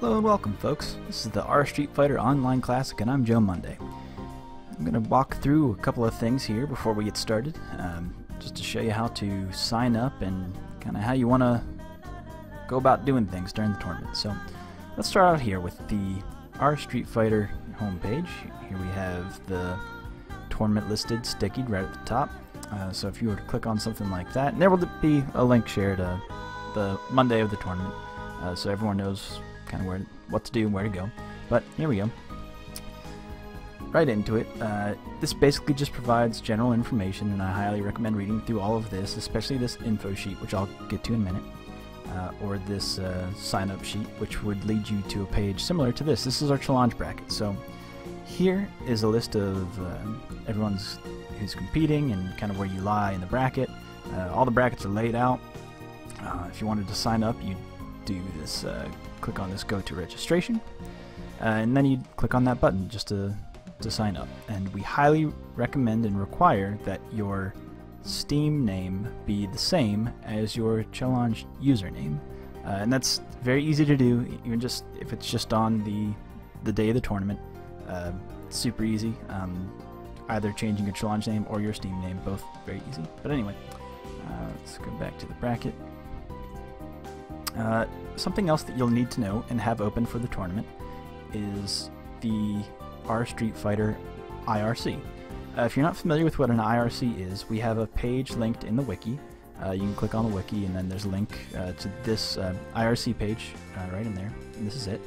Hello and welcome, folks. This is the StreetFighter Online Classic, and I'm Joe Monday. I'm going to walk through a couple of things here before we get started, just to show you how to sign up and kind of how you want to go about doing things during the tournament. So let's start out here with the StreetFighter homepage. Here we have the tournament listed sticky right at the top. So if you were to click on something like that, and there will be a link shared the Monday of the tournament, so everyone knows kind of what to do and where to go. But here we go. Right into it. This basically just provides general information, and I highly recommend reading through all of this, especially this info sheet, which I'll get to in a minute, or this sign-up sheet, which would lead you to a page similar to this. This is our challenge bracket. So here is a list of everyone who's competing and kind of where you lie in the bracket. All the brackets are laid out. If you wanted to sign up, you'd do this, click on this go to registration, and then you'd click on that button just to sign up. And we highly recommend and require that your Steam name be the same as your challenge username, and that's very easy to do, even just if it's just on the day of the tournament. Super easy. Either changing your challenge name or your Steam name, both very easy. But anyway, let's go back to the bracket. Something else that you'll need to know and have open for the tournament is the StreetFighter IRC. If you're not familiar with what an IRC is, we have a page linked in the wiki. You can click on the wiki, and then there's a link to this IRC page right in there, and this is it.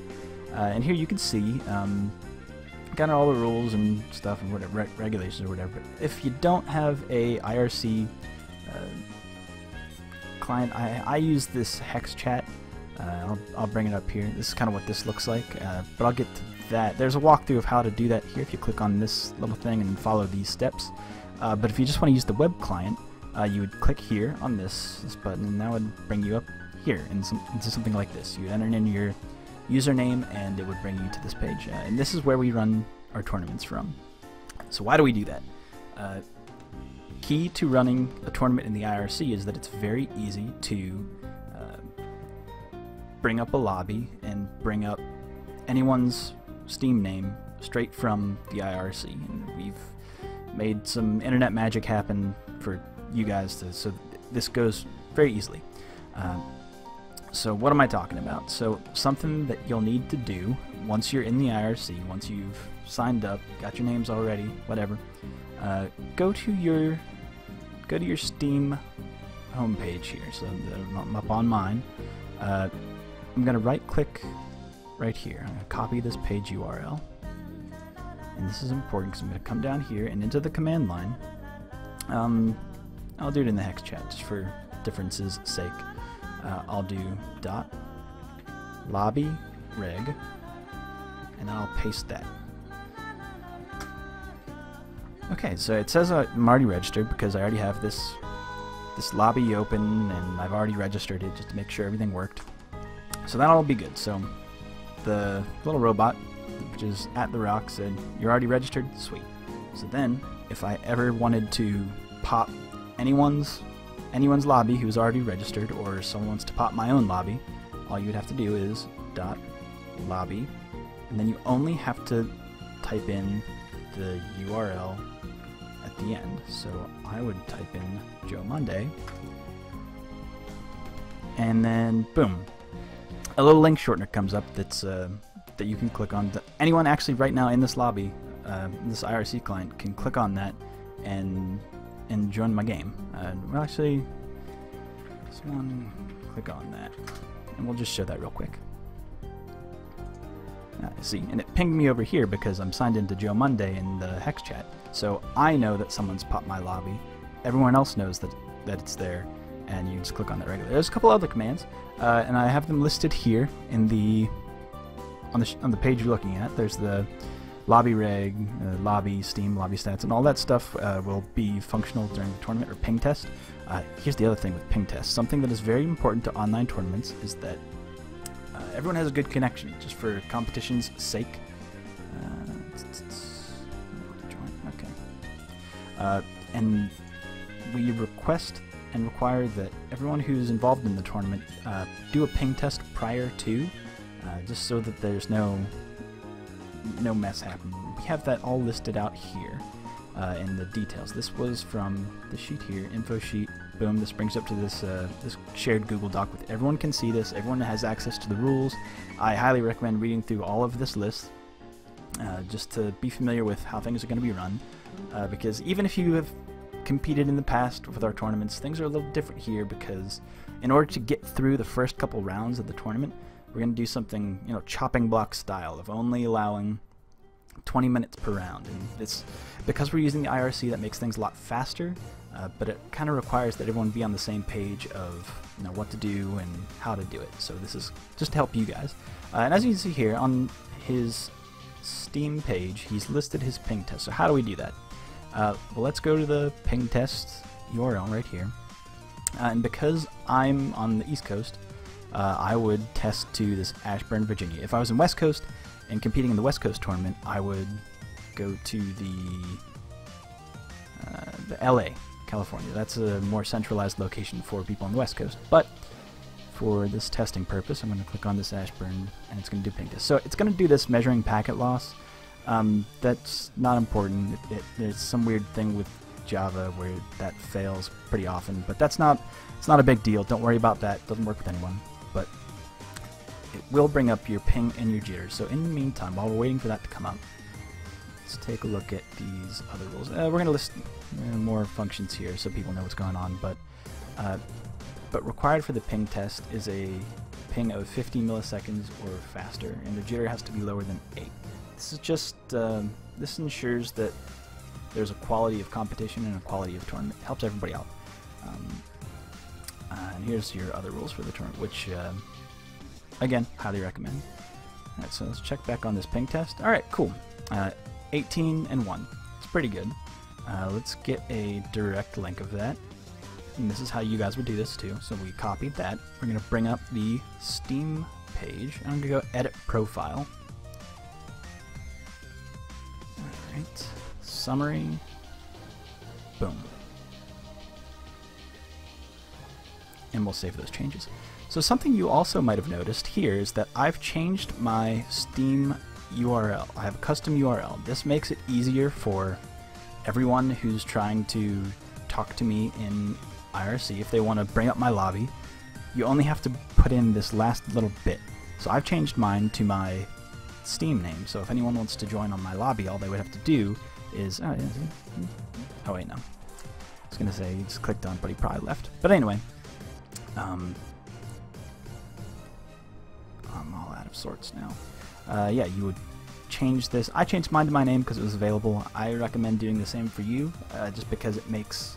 And here you can see kind of all the rules and stuff and whatever, regulations or whatever. But if you don't have a IRC client, I use this hex chat. I'll bring it up here. This is kind of what this looks like, but I'll get to that. There's a walkthrough of how to do that here if you click on this little thing and follow these steps. But if you just want to use the web client, you would click here on this button, and that would bring you up here into something like this. You enter in your username, and it would bring you to this page. And this is where we run our tournaments from. So why do we do that? Key to running a tournament in the IRC is that it's very easy to bring up a lobby and bring up anyone's Steam name straight from the IRC. And we've made some internet magic happen for you guys so this goes very easily. So what am I talking about? So something that you'll need to do once you're in the IRC, once you've signed up, got your names already, whatever, go to your Steam homepage here. So I'm up on mine. I'm going to right-click right here. I'm going to copy this page URL. And this is important because I'm going to come down here and into the command line. I'll do it in the hex chat just for difference's sake. I'll do .lobby reg, and I'll paste that. Okay, so it says I'm already registered because I already have this lobby open, and I've already registered it just to make sure everything worked. So that'll all be good. So the little robot, which is at the rock, said, "You're already registered? Sweet." So then, if I ever wanted to pop anyone's lobby who's already registered, or someone wants to pop my own lobby, all you'd have to do is .lobby, and then you only have to type in the URL at the end. So I would type in Joe Monday, and then boom, a little link shortener comes up that's that you can click on. Anyone actually right now in this lobby, this IRC client, can click on that and join my game. Well, actually, someone click on that, and we'll just show that real quick. See, and it pinged me over here because I'm signed into Joe Monday in the hex chat, so I know that someone's popped my lobby. Everyone else knows that it's there, and you just click on that regularly. There's a couple other commands, and I have them listed here in on the page you're looking at. There's the lobby reg, lobby, Steam, lobby stats, and all that stuff will be functional during the tournament or ping test. Here's the other thing with ping tests. Something that is very important to online tournaments is that everyone has a good connection, just for competition's sake. Okay. And we request and require that everyone who's involved in the tournament do a ping test prior to, just so that there's no mess happening. We have that all listed out here in the details. This was from the sheet here, info sheet. Boom, this brings up to this this shared Google Doc with everyone can see this. Everyone has access to the rules. I highly recommend reading through all of this list just to be familiar with how things are going to be run, because even if you have competed in the past with our tournaments, things are a little different here, because in order to get through the first couple rounds of the tournament, we're going to do something, you know, chopping block style, of only allowing 20 minutes per round. And it's because we're using the IRC, that makes things a lot faster, but it kind of requires that everyone be on the same page of, you know, what to do and how to do it. So this is just to help you guys. And as you can see here on his Steam page, he's listed his ping test. So how do we do that? Well, let's go to the ping test URL right here. And because I'm on the East Coast, I would test to this Ashburn, Virginia. If I was in West Coast and competing in the West Coast tournament, I would go to the LA, California. That's a more centralized location for people on the West Coast. But for this testing purpose, I'm going to click on this Ashburn, and it's going to do ping test. So it's going to do this measuring packet loss. That's not important. There's some weird thing with Java where that fails pretty often, but it's not a big deal. Don't worry about that. It doesn't work with anyone, but it will bring up your ping and your jitter. So in the meantime, while we're waiting for that to come up, let's take a look at these other rules. We're going to list more functions here so people know what's going on, but required for the ping test is a ping of 50 milliseconds or faster, and the jitter has to be lower than 8. This is just, this ensures that there's a quality of competition and a quality of tournament. It helps everybody out. And here's your other rules for the tournament, which, again, highly recommend. Alright, so let's check back on this ping test. Alright, cool. 18 and 1. It's pretty good. Let's get a direct link of that. And this is how you guys would do this too. So we copied that. We're going to bring up the Steam page. I'm going to go edit profile. Alright. Summary. Boom. And we'll save those changes. So something you also might have noticed here is that I've changed my Steam URL. I have a custom URL. This makes it easier for everyone who's trying to talk to me in IRC. If they want to bring up my lobby, you only have to put in this last little bit. So I've changed mine to my Steam name. So if anyone wants to join on my lobby, all they would have to do is... oh wait, no. I was going to say he just clicked on, but he probably left. But anyway, I'm all out of sorts now. Yeah, you would change this. I changed mine to my name because it was available. I recommend doing the same for you, just because it makes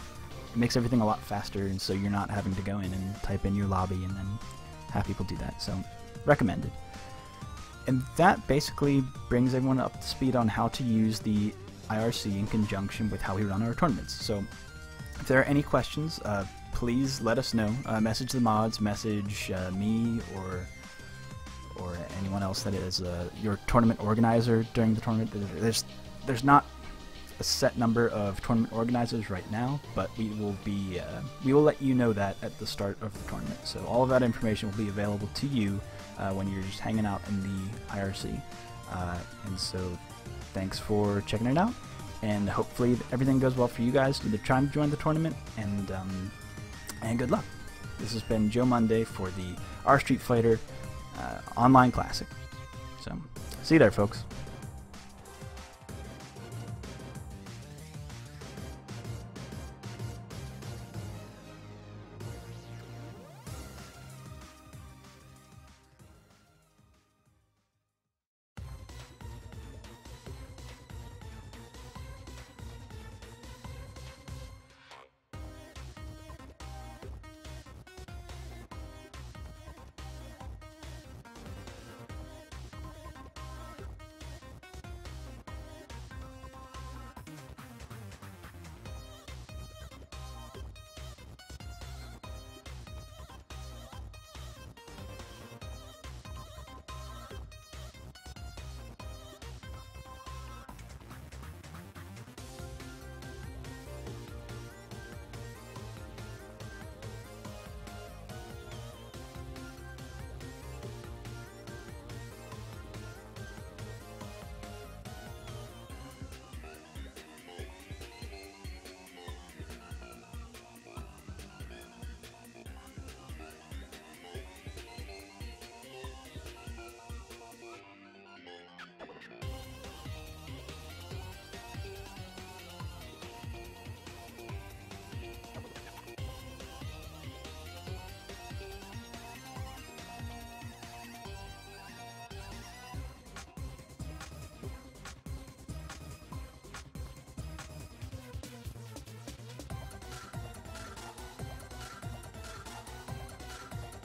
everything a lot faster, and so you're not having to go in and type in your lobby and then have people do that. So, recommended. And that basically brings everyone up to speed on how to use the IRC in conjunction with how we run our tournaments. So, if there are any questions, please let us know. Message the mods, message me, or anyone else that is your tournament organizer during the tournament. There's not a set number of tournament organizers right now, but we will let you know that at the start of the tournament. So all of that information will be available to you when you're just hanging out in the IRC. And so thanks for checking it out, and hopefully everything goes well for you guys either trying to join the tournament, and good luck. This has been Joe Monday for the StreetFighter Online Classic. So, see you there, folks.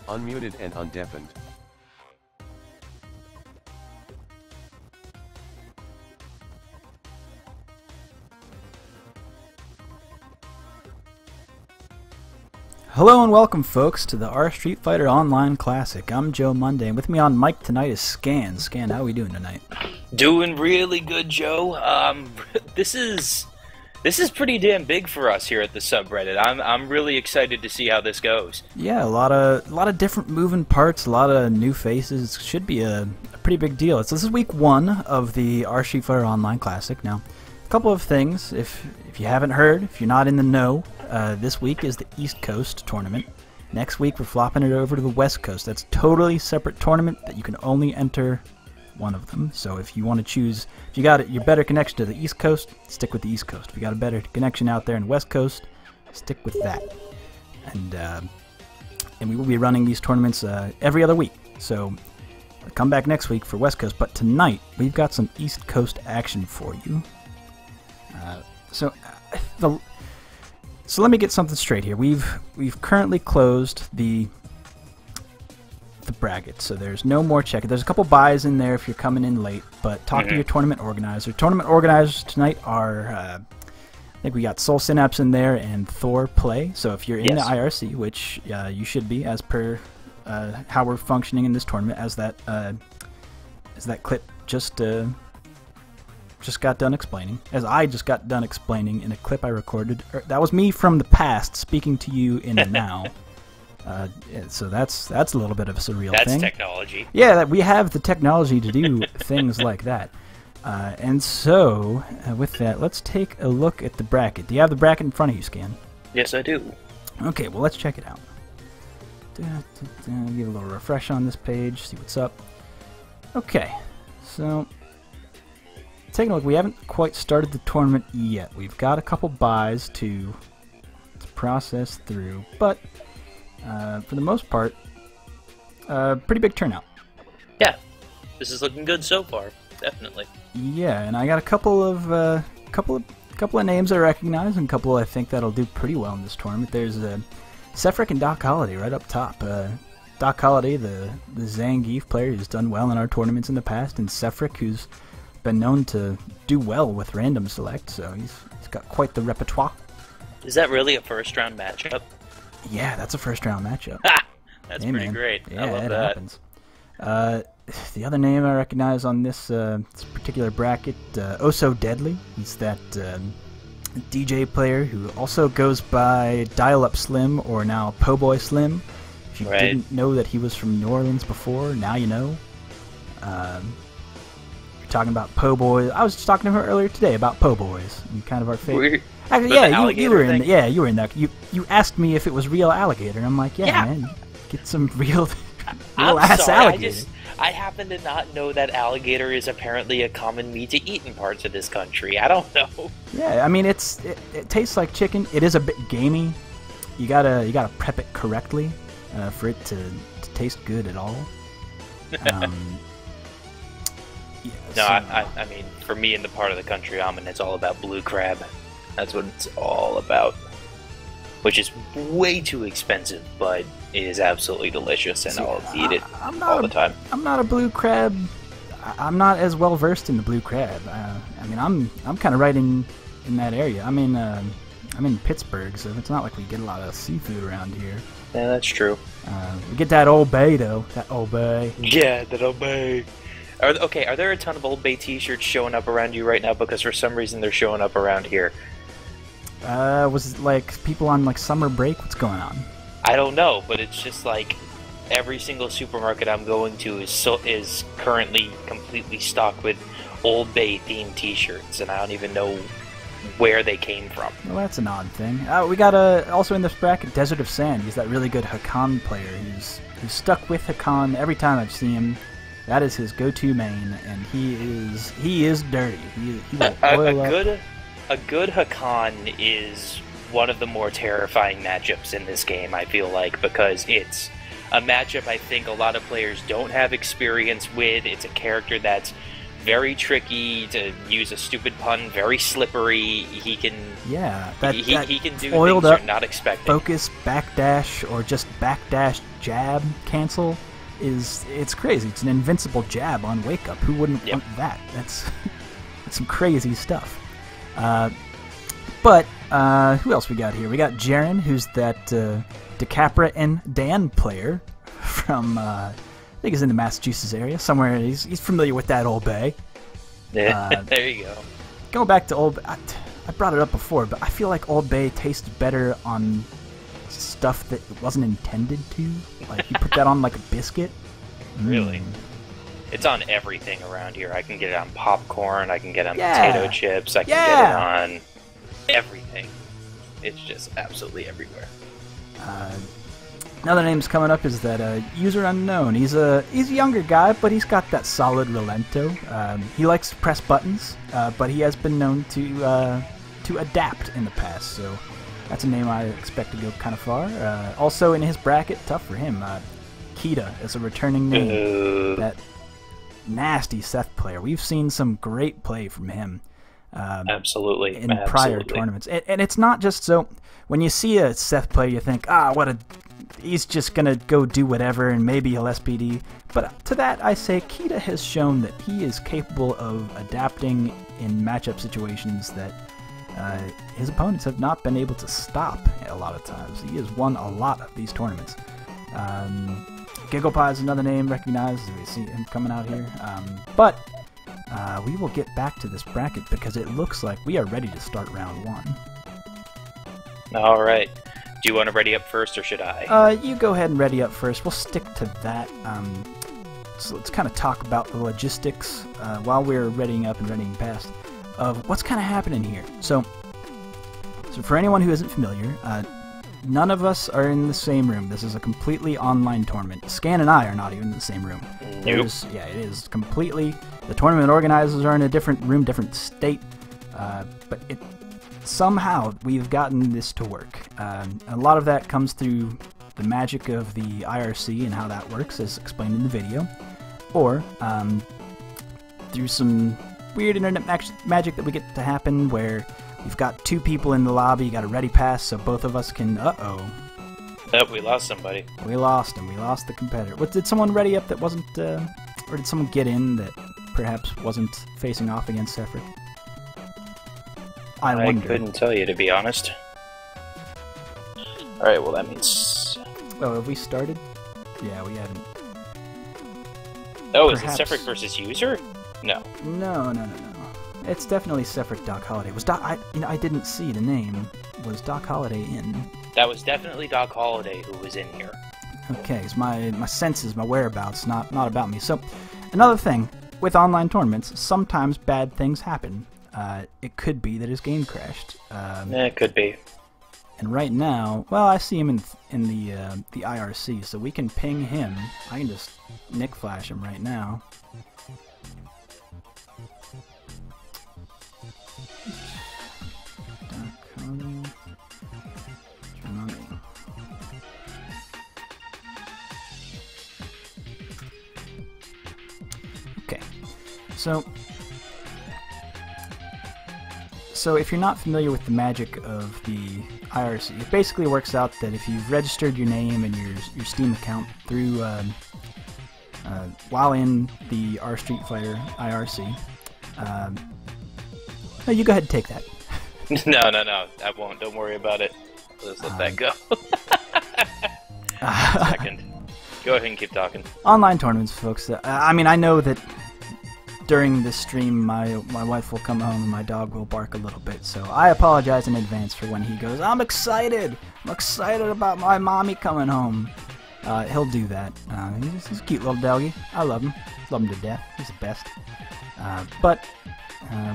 Unmuted and undeafened. Hello and welcome, folks, to the StreetFighter Online Classic. I'm Joe Monday, and with me on mic tonight is Scan. Scan, how are we doing tonight? Doing really good, Joe. This is pretty damn big for us here at the subreddit. I'm really excited to see how this goes. Yeah, a lot of different moving parts, a lot of new faces. It should be a pretty big deal. So this is week 1 of the StreetFighter Online Classic. Now, a couple of things, if you haven't heard, if you're not in the know, this week is the East Coast tournament. Next week we're flopping it over to the West Coast. That's a totally separate tournament that you can only enter one of them. So if you want to choose, if you got your better connection to the East Coast, stick with the East Coast. If you got a better connection out there in the West Coast, stick with that. And we will be running these tournaments every other week. So come back next week for West Coast. But tonight we've got some East Coast action for you. So let me get something straight here. We've currently closed the bracket, so there's no more check. There's a couple buys in there if you're coming in late, but talk to your tournament organizer. Tournament organizers tonight are, I think we got Soul Synapse in there and Thor Play. So if you're in the IRC, which you should be, as per how we're functioning in this tournament, as that clip just got done explaining, as I just got done explaining in a clip I recorded. That was me from the past speaking to you in the now. So that's a little bit of a surreal thing. That's technology. Yeah, we have the technology to do things like that. And so, with that, let's take a look at the bracket. Do you have the bracket in front of you, Scan? Yes, I do. Okay, well, let's check it out. Give a little refresh on this page, see what's up. Okay, so taking a look, we haven't quite started the tournament yet. We've got a couple buys to process through, but for the most part, pretty big turnout. Yeah, this is looking good so far, definitely. Yeah, and I got a couple of names I recognize, and a couple I think that'll do pretty well in this tournament. There's Sefric and Doc Holliday right up top. Doc Holliday, the Zangief player who's done well in our tournaments in the past, and Sefric, who's been known to do well with random select, so he's got quite the repertoire. Is that really a first round matchup? Yeah, that's a first round matchup. That's pretty great. Yeah, I love it that. happens. The other name I recognize on this particular bracket, Oh So Deadly. He's that DJ player who also goes by Dial Up Slim, or now Po Boy Slim. If you didn't know that he was from New Orleans before, now you know. Talking about Po Boys. I was just talking to her earlier today about Po Boys and kind of our favorite. Actually, yeah, you were in. You were in that. You asked me if it was real alligator, and I'm like, yeah. Man, get some real ass alligator. I happen to not know that alligator is apparently a common meat to eat in parts of this country. I don't know. Yeah, I mean it tastes like chicken. It is a bit gamey. You gotta prep it correctly for it to taste good at all. I mean, for me in the part of the country I'm in, it's all about blue crab. That's what it's all about. Which is way too expensive, but it is absolutely delicious, and I'll eat it all the time. I'm not a blue crab. I'm not as well versed in the blue crab. I mean, I'm kind of right in that area. I'm in Pittsburgh, so it's not like we get a lot of seafood around here. Yeah, that's true. We get that Old Bay though. That Old Bay. Yeah, that Old Bay. Are there a ton of Old Bay t-shirts showing up around you right now? Because for some reason they're showing up around here. Was it like people on like summer break? What's going on? I don't know, but it's just like every single supermarket I'm going to is currently completely stocked with Old Bay themed t-shirts, and I don't even know where they came from. Well, that's an odd thing. We got also in this bracket, Desert of Sand. He's that really good Hakan player who's stuck with Hakan every time I've seen him. That is his go-to main, and he is dirty. He will oil up. A good Hakan is one of the more terrifying matchups in this game, I feel like, because it's a matchup I think a lot of players don't have experience with. It's a character that's very tricky, to use a stupid pun, very slippery. He can he can do oiled things up you're not expecting. focus, backdash, or just backdash jab cancel it's crazy. It's an invincible jab on wake up. Who wouldn't want that? That's some crazy stuff. But who else we got here? We got Jaren, who's that DeCapra and Dan player from I think he's in the Massachusetts area somewhere. He's familiar with that Old Bay. There you go. Going back to Old Bay, I brought it up before, but I feel like Old Bay tastes better on stuff that it wasn't intended to. Like you put that on like a biscuit. Really? It's on everything around here. I can get it on popcorn. I can get it on potato chips. I can get it on everything. It's just absolutely everywhere. Another name's coming up is that user unknown. He's a younger guy, but he's got that solid relento. He likes to press buttons, but he has been known to adapt in the past. So that's a name I expect to go kind of far. Also in his bracket, tough for him. Kita is a returning name. That nasty Seth player. We've seen some great play from him. Absolutely. In prior tournaments. And it's not just so when you see a Seth player, you think, he's just going to go do whatever and maybe he'll SPD. But to that, I say Kita has shown that he is capable of adapting in matchup situations that his opponents have not been able to stop a lot of times. He has won a lot of these tournaments. Gigglepie is another name recognized. We see him coming out here. But we will get back to this bracket because it looks like we are ready to start round one. All right. Do you want to ready up first, or should I? You go ahead and ready up first. We'll stick to that. So let's kind of talk about the logistics while we're readying up and readying past of what's kind of happening here. So for anyone who isn't familiar, none of us are in the same room. This is a completely online tournament. Scan and I are not even in the same room. Nope. Yeah, it is completely. The tournament organizers are in a different room, different state, but somehow we've gotten this to work. A lot of that comes through the magic of the IRC and how that works, as explained in the video, or through some weird internet magic that we get to happen where we've got two people in the lobby, you got a ready pass, so both of us can, we lost somebody. We lost him. We lost the competitor. Did someone ready up that wasn't, or did someone get in that perhaps wasn't facing off against Sephric? I wonder. Couldn't tell you, to be honest. Alright, well that means... Oh, have we started? Yeah, we haven't. Oh, perhaps... is it Sephric versus user? No. No. It's definitely Sephric Doc Holiday. I didn't see the name. Was Doc Holiday in? That was definitely Doc Holiday who was in here. Okay, it's my senses, my whereabouts, not about me. So, another thing, with online tournaments, sometimes bad things happen. It could be that his game crashed. It could be. And right now, well, I see him in the IRC, so we can ping him. I can just Nick Flash him right now. Okay, so if you're not familiar with the magic of the IRC, it basically works out that if you've registered your name and your Steam account through while in the StreetFighter IRC, no, you go ahead and take that. No, I won't. Don't worry about it. Let's let that go. Second. Go ahead and keep talking. Online tournaments, folks. I mean, I know that during this stream, my wife will come home and my dog will bark a little bit, so I apologize in advance for when he goes, I'm excited about my mommy coming home. He'll do that. He's a cute little doggy. I love him to death. He's the best. But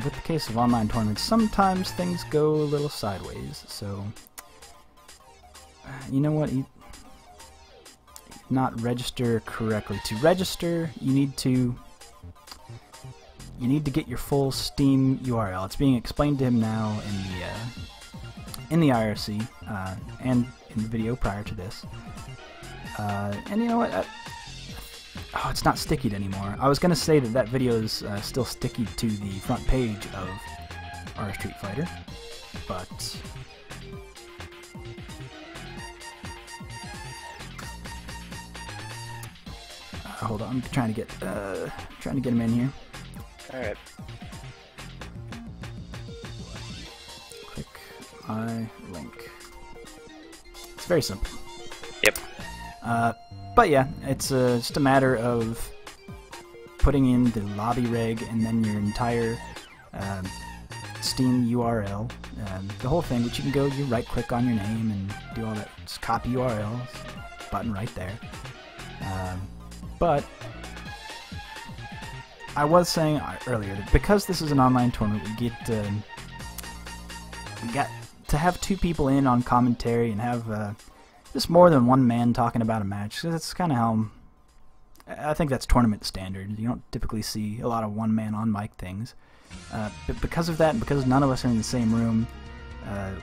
with the case of online tournaments, sometimes things go a little sideways, so you know what, you not register correctly. To register, you need to get your full Steam URL. It's being explained to him now in the IRC and in the video prior to this. And you know what? Oh, it's not stickied anymore. I was gonna say that that video is still sticky to the front page of our Street Fighter, but hold on, I'm trying to get him in here. All right. Click my link. It's very simple. Yep. But yeah, it's just a matter of putting in the lobby reg and then your entire Steam URL, the whole thing. But you can go, you right click on your name and do all that. Just copy URL, button right there. But I was saying earlier that because this is an online tournament, we got to have 2 people in on commentary and have just more than one man talking about a match. That's kind of how I think that's tournament standard. You don't typically see a lot of one man on mic things. But because of that, and because none of us are in the same room,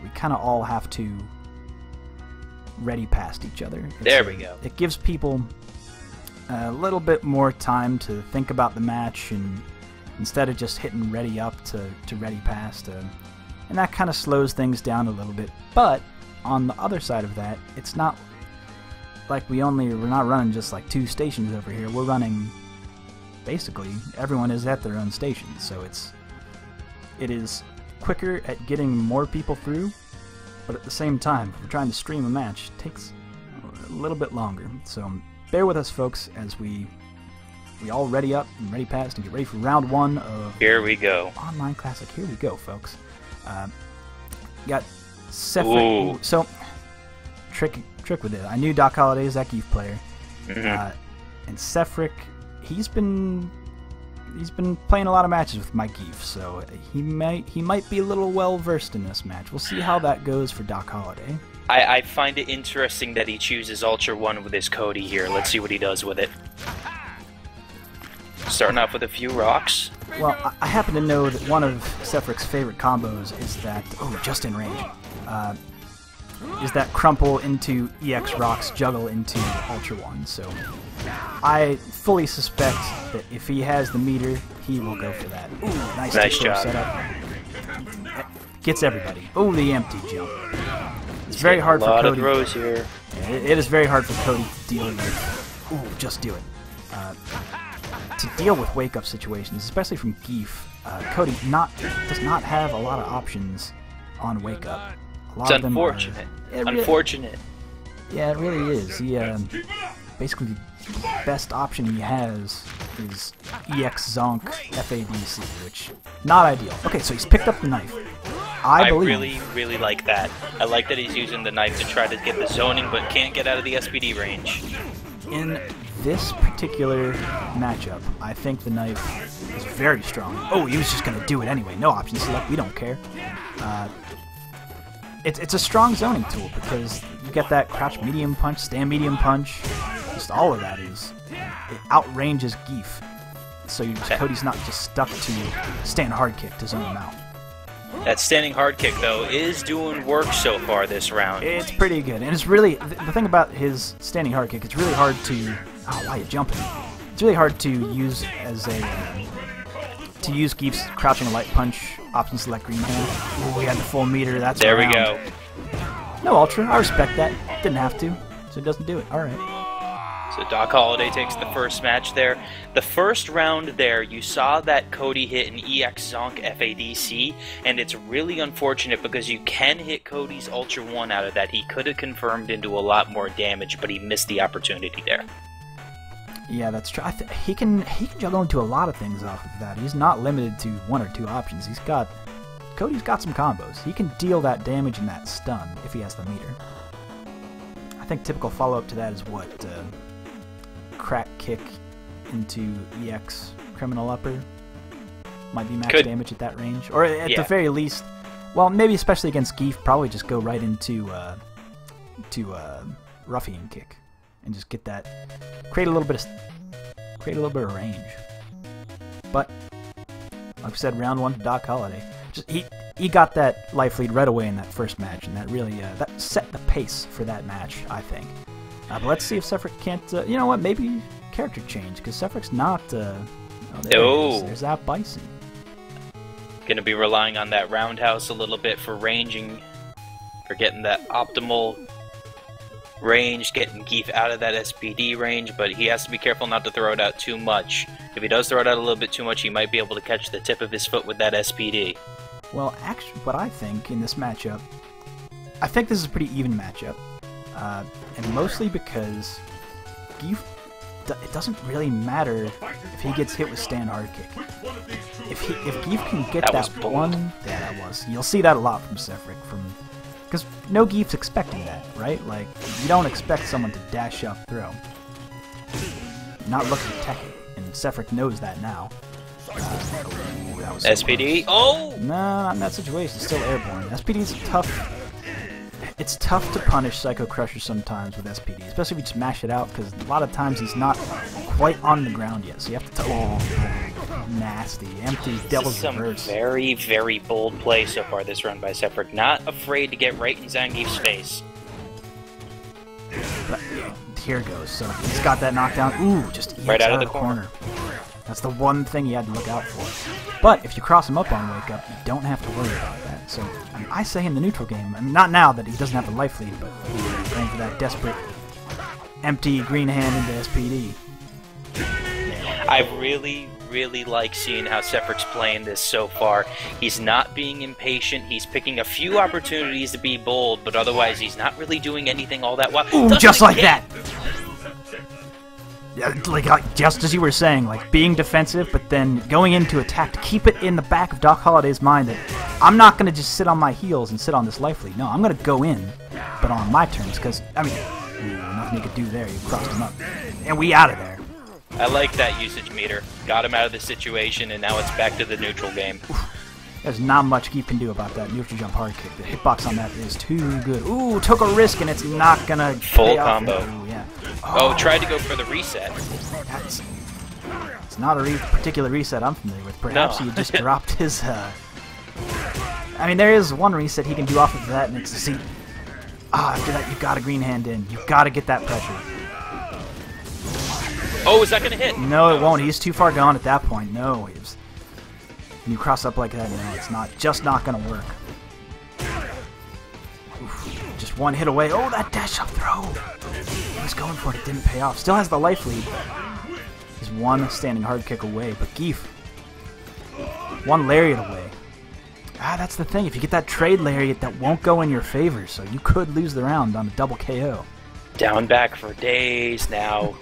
we kind of all have to ready past each other. There we go. It gives people a little bit more time to think about the match, and instead of just hitting ready up to ready past, and that kind of slows things down a little bit. But on the other side of that, it's not like we're not running just like 2 stations over here. We're running, basically everyone is at their own station, so it is quicker at getting more people through, but at the same time, if we're trying to stream a match, it takes a little bit longer. So bear with us, folks, as we all ready up and ready past and get ready for round 1 of Here we go. Online Classic. Here we go, folks. Got Sefric. So trick with it. I knew Doc Holliday is that Geef player, and Sefric, he's been playing a lot of matches with Mike Geef, so he might be a little well versed in this match. We'll see how that goes for Doc Holliday. I find it interesting that he chooses Ultra 1 with his Cody here. Let's see what he does with it. Starting off with a few rocks. Well, I happen to know that one of Sefric's favorite combos is that, just in range, is that crumple into EX rocks, juggle into Ultra 1. So I fully suspect that if he has the meter, he will go for that. Ooh, nice job. Setup. Gets everybody. Oh, the empty jump. It's very hard for Cody. A lot of throws here. Yeah, it is very hard for Cody to deal with. Ooh, just do it. To deal with wake-up situations, especially from Geef, Cody does not have a lot of options on wake-up. It's unfortunate. Unfortunate. Yeah, it really is. He basically the best option he has is EX Zonk FADC, which not ideal. Okay, so he's picked up the knife. I believe. really like that. I like that he's using the knife to try to get the zoning, but can't get out of the SPD range. In this particular matchup, I think the knife is very strong. Oh, he was just going to do it anyway. No option select. We don't care. It's a strong zoning tool because you get that crouch medium punch, stand medium punch. Just all of that it outranges Geef. So Cody's not just stuck to stand hard kick to zone him out. That standing hard kick, though, is doing work so far this round. It's pretty good. And it's really, the thing about his standing hard kick, it's really hard to, oh, why are you jumping? It's really hard to use as a, to use Geef's crouching light punch, option select green hand. Ooh, we had the full meter, that's there we go. No Ultra, I respect that. Didn't have to, so it doesn't do it. Alright. So Doc Holliday takes the first match there. The first round there, you saw that Cody hit an EX Zonk FADC, and it's really unfortunate because you can hit Cody's Ultra 1 out of that. He could have confirmed into a lot more damage, but he missed the opportunity there. Yeah, that's true. He can juggle into a lot of things off of that. He's not limited to 1 or 2 options. Cody's got some combos. He can deal that damage and that stun if he has the meter. I think typical follow-up to that is what crack kick into EX criminal upper might be max damage at that range, or at the very least, well, maybe especially against Geef, probably just go right into ruffian kick and just get that, create a little bit of range. But like I said, round 1 to Doc Holliday, he got that life lead right away in that first match, and that really that set the pace for that match, I think. But let's see if Sefric can't, you know what, maybe character change, because Sefric's not, oh, there's that Bison. Gonna be relying on that roundhouse a little bit for ranging, for getting that optimal range, getting Geef out of that SPD range, but he has to be careful not to throw it out too much. If he does throw it out a little bit too much, he might be able to catch the tip of his foot with that SPD. Well, actually, what I think in this matchup, I think this is a pretty even matchup, and mostly because Geef, it doesn't really matter if he gets hit with stand hard kick. If Geef can get that one, yeah, that was. You'll see that a lot from Sefric, because no Geef's expecting that, right? Like, you don't expect someone to dash up throw. Not looking to tech it, and Sefric knows that now. That was so SPD? close. Oh! No, not in that situation. It's still airborne. SPD's tough. It's tough to punish Psycho Crusher sometimes with SPD, especially if you just mash it out, because a lot of times he's not quite on the ground yet, so you have to... Oh, nasty. Empty Devil's Reverse. Some very, very bold play so far this run by Sefric. Not afraid to get right in Zangief's face. But, here goes. So he's got that knockdown. Ooh, just right out of the corner. That's the one thing you had to look out for. But if you cross him up on Wake Up, you don't have to worry about that. So I say in the neutral game, I mean, not now that he doesn't have the life lead, but he's going for that desperate empty green hand into SPD. I really, really like seeing how Sefric's playing this so far. He's not being impatient. He's picking a few opportunities to be bold, but otherwise he's not really doing anything all that well. Ooh, just like that! Like, just as you were saying, like, being defensive, but then going into attack to keep it in the back of Doc Holliday's mind that I'm not going to just sit on my heels and sit on this life lead. No, I'm going to go in, but on my terms, because, I mean, nothing you could do there. You crossed him up. And we out of there. I like that usage meter. Got him out of the situation, and now it's back to the neutral game. There's not much Geef can do about that neutral jump hard kick. The hitbox on that is too good. Ooh, took a risk, and it's not going to full combo. Ooh, yeah. Oh, tried to go for the reset. It's not a particular reset I'm familiar with. Perhaps he just dropped his... I mean, there is one reset he can do off of that, and it's to see... after that, you've got a green hand in. You've got to get that pressure. Oh, is that going to hit? No, it won't. He's too far gone at that point. No. When you cross up like that, no, it's not going to work. Oof, just one hit away. Oh, that dash up throw. He was going for it. It didn't pay off. Still has the life lead. He's one standing hard kick away. But Geef, one lariat away. That's the thing. If you get that trade lariat, that won't go in your favor. So you could lose the round on a double KO. Down back for days now.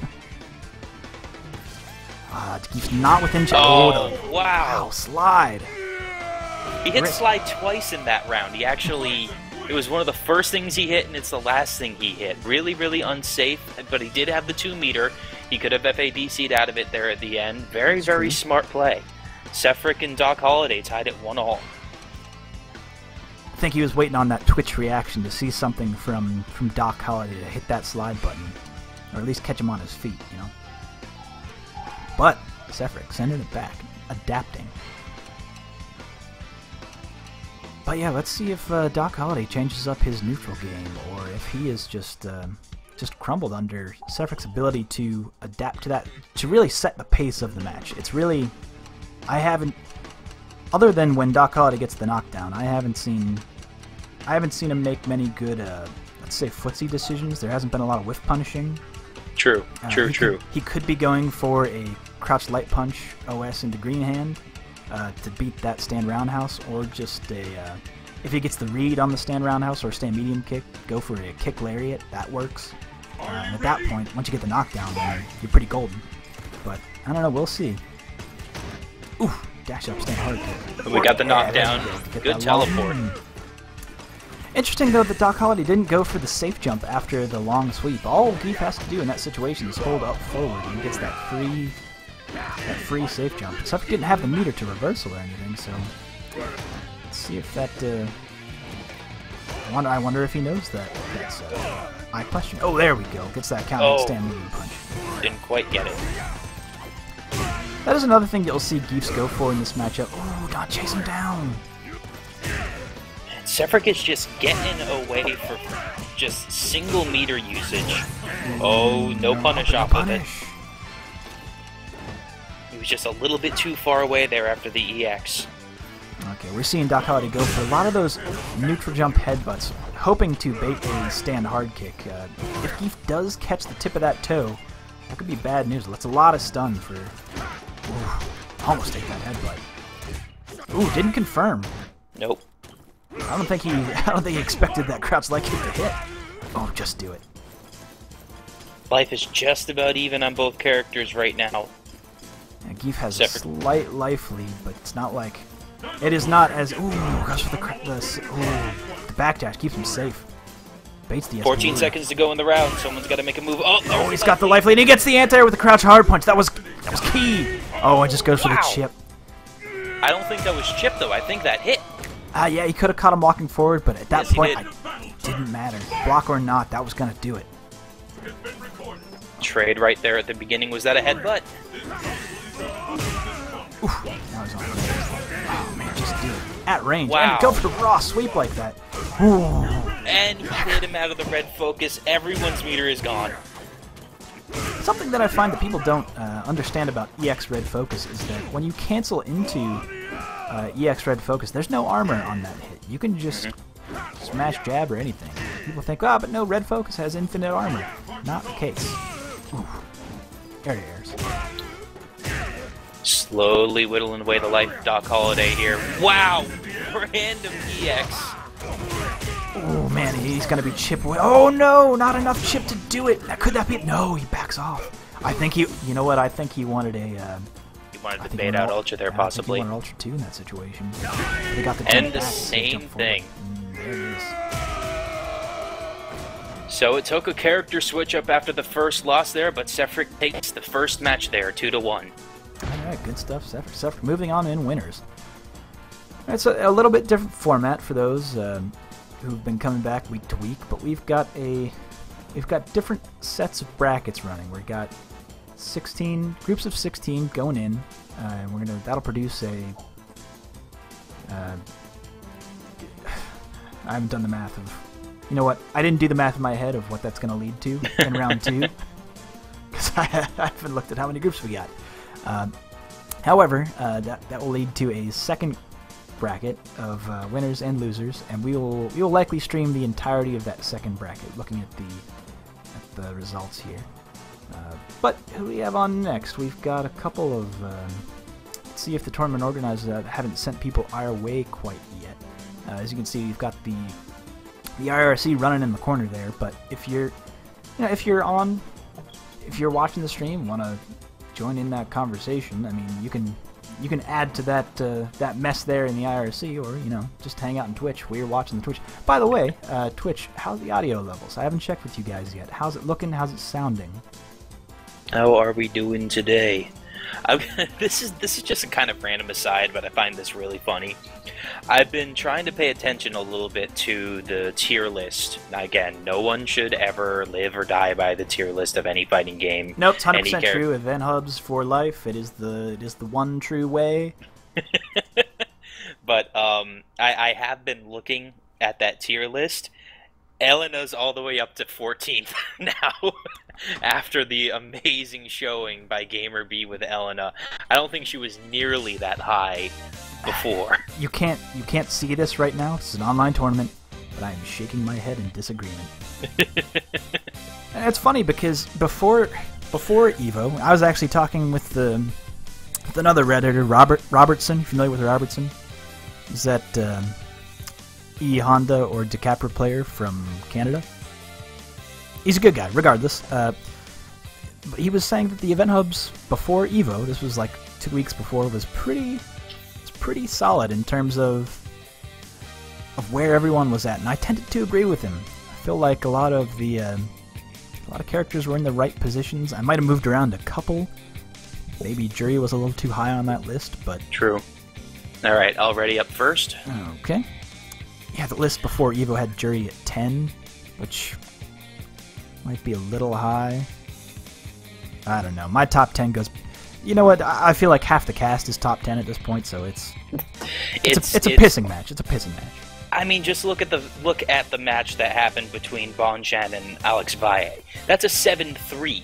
Geef's not within... Oh, wow. Slide. He hit slide twice in that round. He actually... It was one of the first things he hit, and it's the last thing he hit. Really, really unsafe, but he did have the 2-meter. He could have FADC'd out of it there at the end. Very, very smart play. Sefric and Doc Holliday tied it 1-1. I think he was waiting on that Twitch reaction to see something from Doc Holliday to hit that slide button. Or at least catch him on his feet, you know? But Sefric sending it back, adapting. But yeah, let's see if Doc Holliday changes up his neutral game, or if he is just crumbled under Sefric's ability to adapt to that, to really set the pace of the match. It's really, I haven't, other than when Doc Holliday gets the knockdown, I haven't seen him make many good, let's say, footsie decisions. There hasn't been a lot of whiff punishing. True. He could be going for a crouch light punch OS into green hand to beat that stand roundhouse, or just if he gets the read on the stand roundhouse or stand medium kick, go for a kick lariat. That works. And at that point, once you get the knockdown, you're pretty golden. But I don't know. We'll see. Ooh, dash up, stand hard kick. We got the knockdown. Good teleport. Interesting, though, that Doc Holliday didn't go for the safe jump after the long sweep. All Geef has to do in that situation is hold up forward, and he gets that free safe jump. Except he didn't have the meter to reversal or anything, so let's see if that... I wonder if he knows that. That's I question. Oh, there we go. Gets that counter stand medium punch. Didn't quite get it. That is another thing that you'll see Geefs go for in this matchup. Oh, not chase him down. Sefric is just getting away for just single meter usage. Oh, no punish off of it. He was just a little bit too far away there after the EX. Okay, we're seeing Doc Holliday go for a lot of those neutral jump headbutts, hoping to bait a stand hard kick. If Geef does catch the tip of that toe, that could be bad news. That's a lot of stun for... Ooh, almost take that headbutt. Ooh, didn't confirm. Nope. I don't think he expected that crouch leg kick to hit. Oh, just do it. Life is just about even on both characters right now. Yeah, Geef has a slight life lead, but it's not like... It is not as... Ooh, goes for the backdash. Keeps him safe. Baits the 14 seconds to go in the round. Someone's got to make a move. Oh, he's got the life lead. He gets the anti-air with the crouch hard punch. That was key. Oh, it just goes for the chip. I don't think that was chip, though. I think that hit. Yeah, he could have caught him walking forward, but at that point, it didn't matter. Block or not, that was going to do it. Trade right there at the beginning. Was that a headbutt? Oof, that was on. Oh, man, just do it. At range. Wow. And go for raw sweep like that. Ooh. And he hit him out of the red focus. Everyone's meter is gone. Something that I find that people don't understand about EX red focus is that when you cancel into EX red focus, there's no armor on that hit. You can just smash jab or anything. People think, but no, red focus has infinite armor. Not the case. Ooh. Air airs. Slowly whittling away the life Doc Holliday here. Wow! Random EX. Oh man, he's gonna be chip away. Oh no, not enough chip to do it. Could that be it? No, he backs off. I think he, you know what? I think he wanted a. He wanted to bait out Ultra there, possibly. I think he wanted Ultra 2 in that situation. They got the and the same thing. There it is. So it took a character switch up after the first loss there, but Sefric takes the first match there, 2-1. Alright, good stuff, Sefric. Moving on in winners. It's a little bit different format for those who've been coming back week to week, but we've got different sets of brackets running. We've got 16 groups of 16 going in, and that'll produce a. I haven't done the math of. You know what? I didn't do the math in my head of what that's going to lead to in round 2, because I haven't looked at how many groups we got. However, that will lead to a second bracket of winners and losers, and we will likely stream the entirety of that second bracket, looking at the results here. But who do we have on next? We've got a couple of. Let's see if the tournament organizers haven't sent people our way quite yet. As you can see, we've got the IRC running in the corner there. But if you're watching the stream, want to join in that conversation, I mean, you can add to that mess there in the IRC, or just hang out on Twitch while you're watching the Twitch. By the way, Twitch, how's the audio levels? I haven't checked with you guys yet. How's it looking? How's it sounding? How are we doing today? This is just a kind of random aside, but I find this really funny. I've been trying to pay attention a little bit to the tier list. Now, again, no one should ever live or die by the tier list of any fighting game. Nope, it's 100% true. Event hubs for life. It is the one true way. But I have been looking at that tier list. Elena's all the way up to 14th now. After the amazing showing by GamerB with Elena, I don't think she was nearly that high before. You can't see this right now. This is an online tournament, but I am shaking my head in disagreement. And it's funny because before Evo, I was actually talking with another Redditor, Robertson. Familiar with Robertson? Is that E Honda or DeCapra player from Canada? He's a good guy, regardless. But he was saying that the event hubs before Evo, this was like 2 weeks before, was pretty solid in terms of where everyone was at, and I tended to agree with him. I feel like a lot of characters were in the right positions. I might have moved around a couple. Maybe Jury was a little too high on that list, but true. All right, already up first. Okay. Yeah, the list before Evo had Jury at 10, which might be a little high. I don't know. My top 10 goes... You know what? I feel like half the cast is top 10 at this point, so it's a pissing match. It's a pissing match. I mean, just look at the match that happened between Bonchan and Alex Valle. That's a 7-3.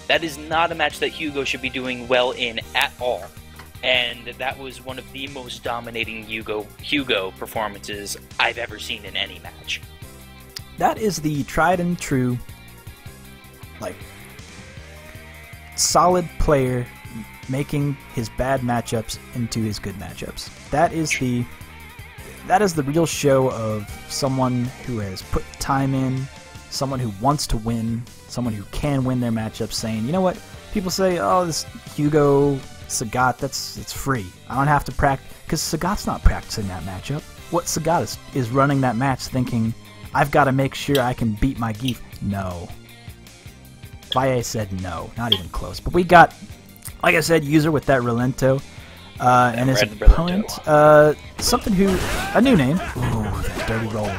That is not a match that Hugo should be doing well in at all. And that was one of the most dominating Hugo performances I've ever seen in any match. That is the tried and true, like, solid player making his bad matchups into his good matchups. That is the real show of someone who has put time in, someone who wants to win, someone who can win their matchups, saying, you know what, people say, oh, this Hugo Sagat, it's free. I don't have to practice, because Sagat's not practicing that matchup. What Sagat is running that match thinking, I've got to make sure I can beat my Geef. No. Valle said no, not even close. But we got, like I said, User with that Relento, and his opponent, a new name. Ooh, that dirty roll.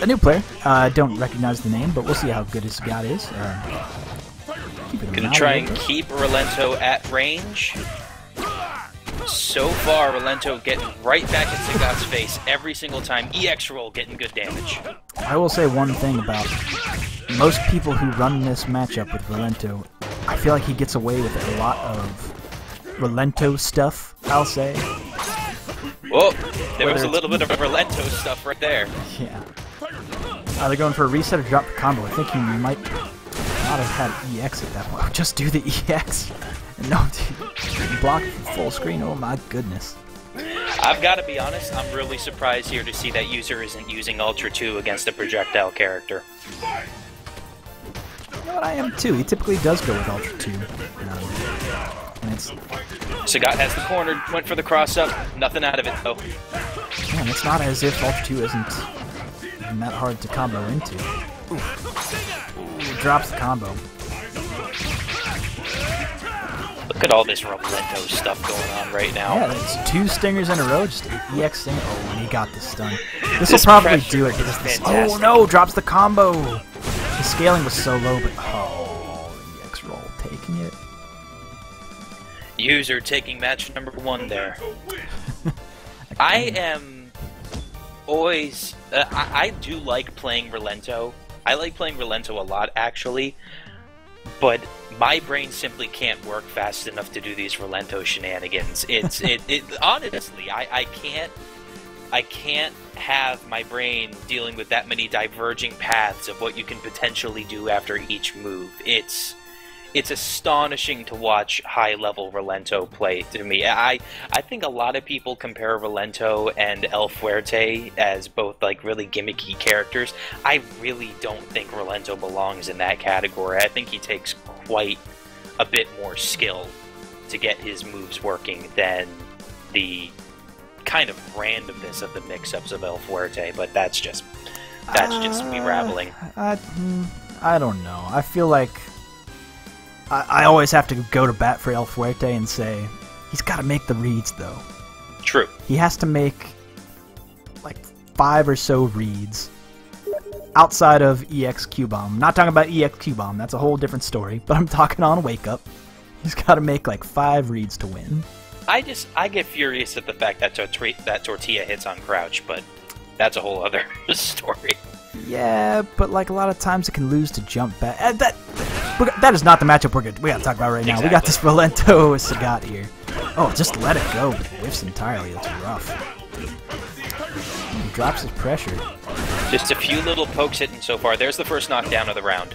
A new player. I don't recognize the name, but we'll see how good his Sagat is. Gonna try and keep Relento at range. So far, Relento getting right back in Sagat's face every single time. EX roll getting good damage. I will say one thing about most people who run this matchup with Relento. I feel like he gets away with a lot of Relento stuff, I'll say. Whoa, there was a little bit of Relento stuff right there. Yeah. They're going for a reset or drop the combo. I think he might not have had EX at that point. Just do the EX. No, dude. Block full screen. Oh my goodness. I've got to be honest, I'm really surprised here to see that User isn't using Ultra 2 against a projectile character. You know what, I am too. He typically does go with Ultra 2. And it's... Sagat has the corner, went for the cross-up, nothing out of it though. Man, it's not as if Ultra 2 isn't even that hard to combo into. Ooh, drops the combo. Look at all this Relento stuff going on right now. Yeah, it's 2 stingers in a row, just EX stinger. Oh, and he got the stun. This will probably do it because this. Oh no, drops the combo. The scaling was so low, but oh, the EX roll taking it. User taking match number 1 there. I am always. I do like playing Relento. I like playing Relento a lot, actually. But my brain simply can't work fast enough to do these Relento shenanigans. Honestly, I can't have my brain dealing with that many diverging paths of what you can potentially do after each move. It's astonishing to watch high-level Relento play to me. I think a lot of people compare Relento and El Fuerte as both like really gimmicky characters. I really don't think Relento belongs in that category. I think he takes quite a bit more skill to get his moves working than the kind of randomness of the mix-ups of El Fuerte, but that's just me rambling. I don't know. I feel like I always have to go to bat for El Fuerte and say, he's got to make the reads, though. True. He has to make, like, 5 or so reads outside of EX Q-Bomb. I'm not talking about EX Q-Bomb, that's a whole different story, but I'm talking on Wake Up. He's got to make, like, 5 reads to win. I get furious at the fact that that Tortilla hits on crouch, but that's a whole other story. Yeah, but, like, a lot of times it can lose to jump back. That is not the matchup we gotta talk about right now. Exactly. We got this Relento Sagat here. Oh, just let it go, but whiffs entirely. That's rough. He drops his pressure. Just a few little pokes hitting so far. There's the first knockdown of the round.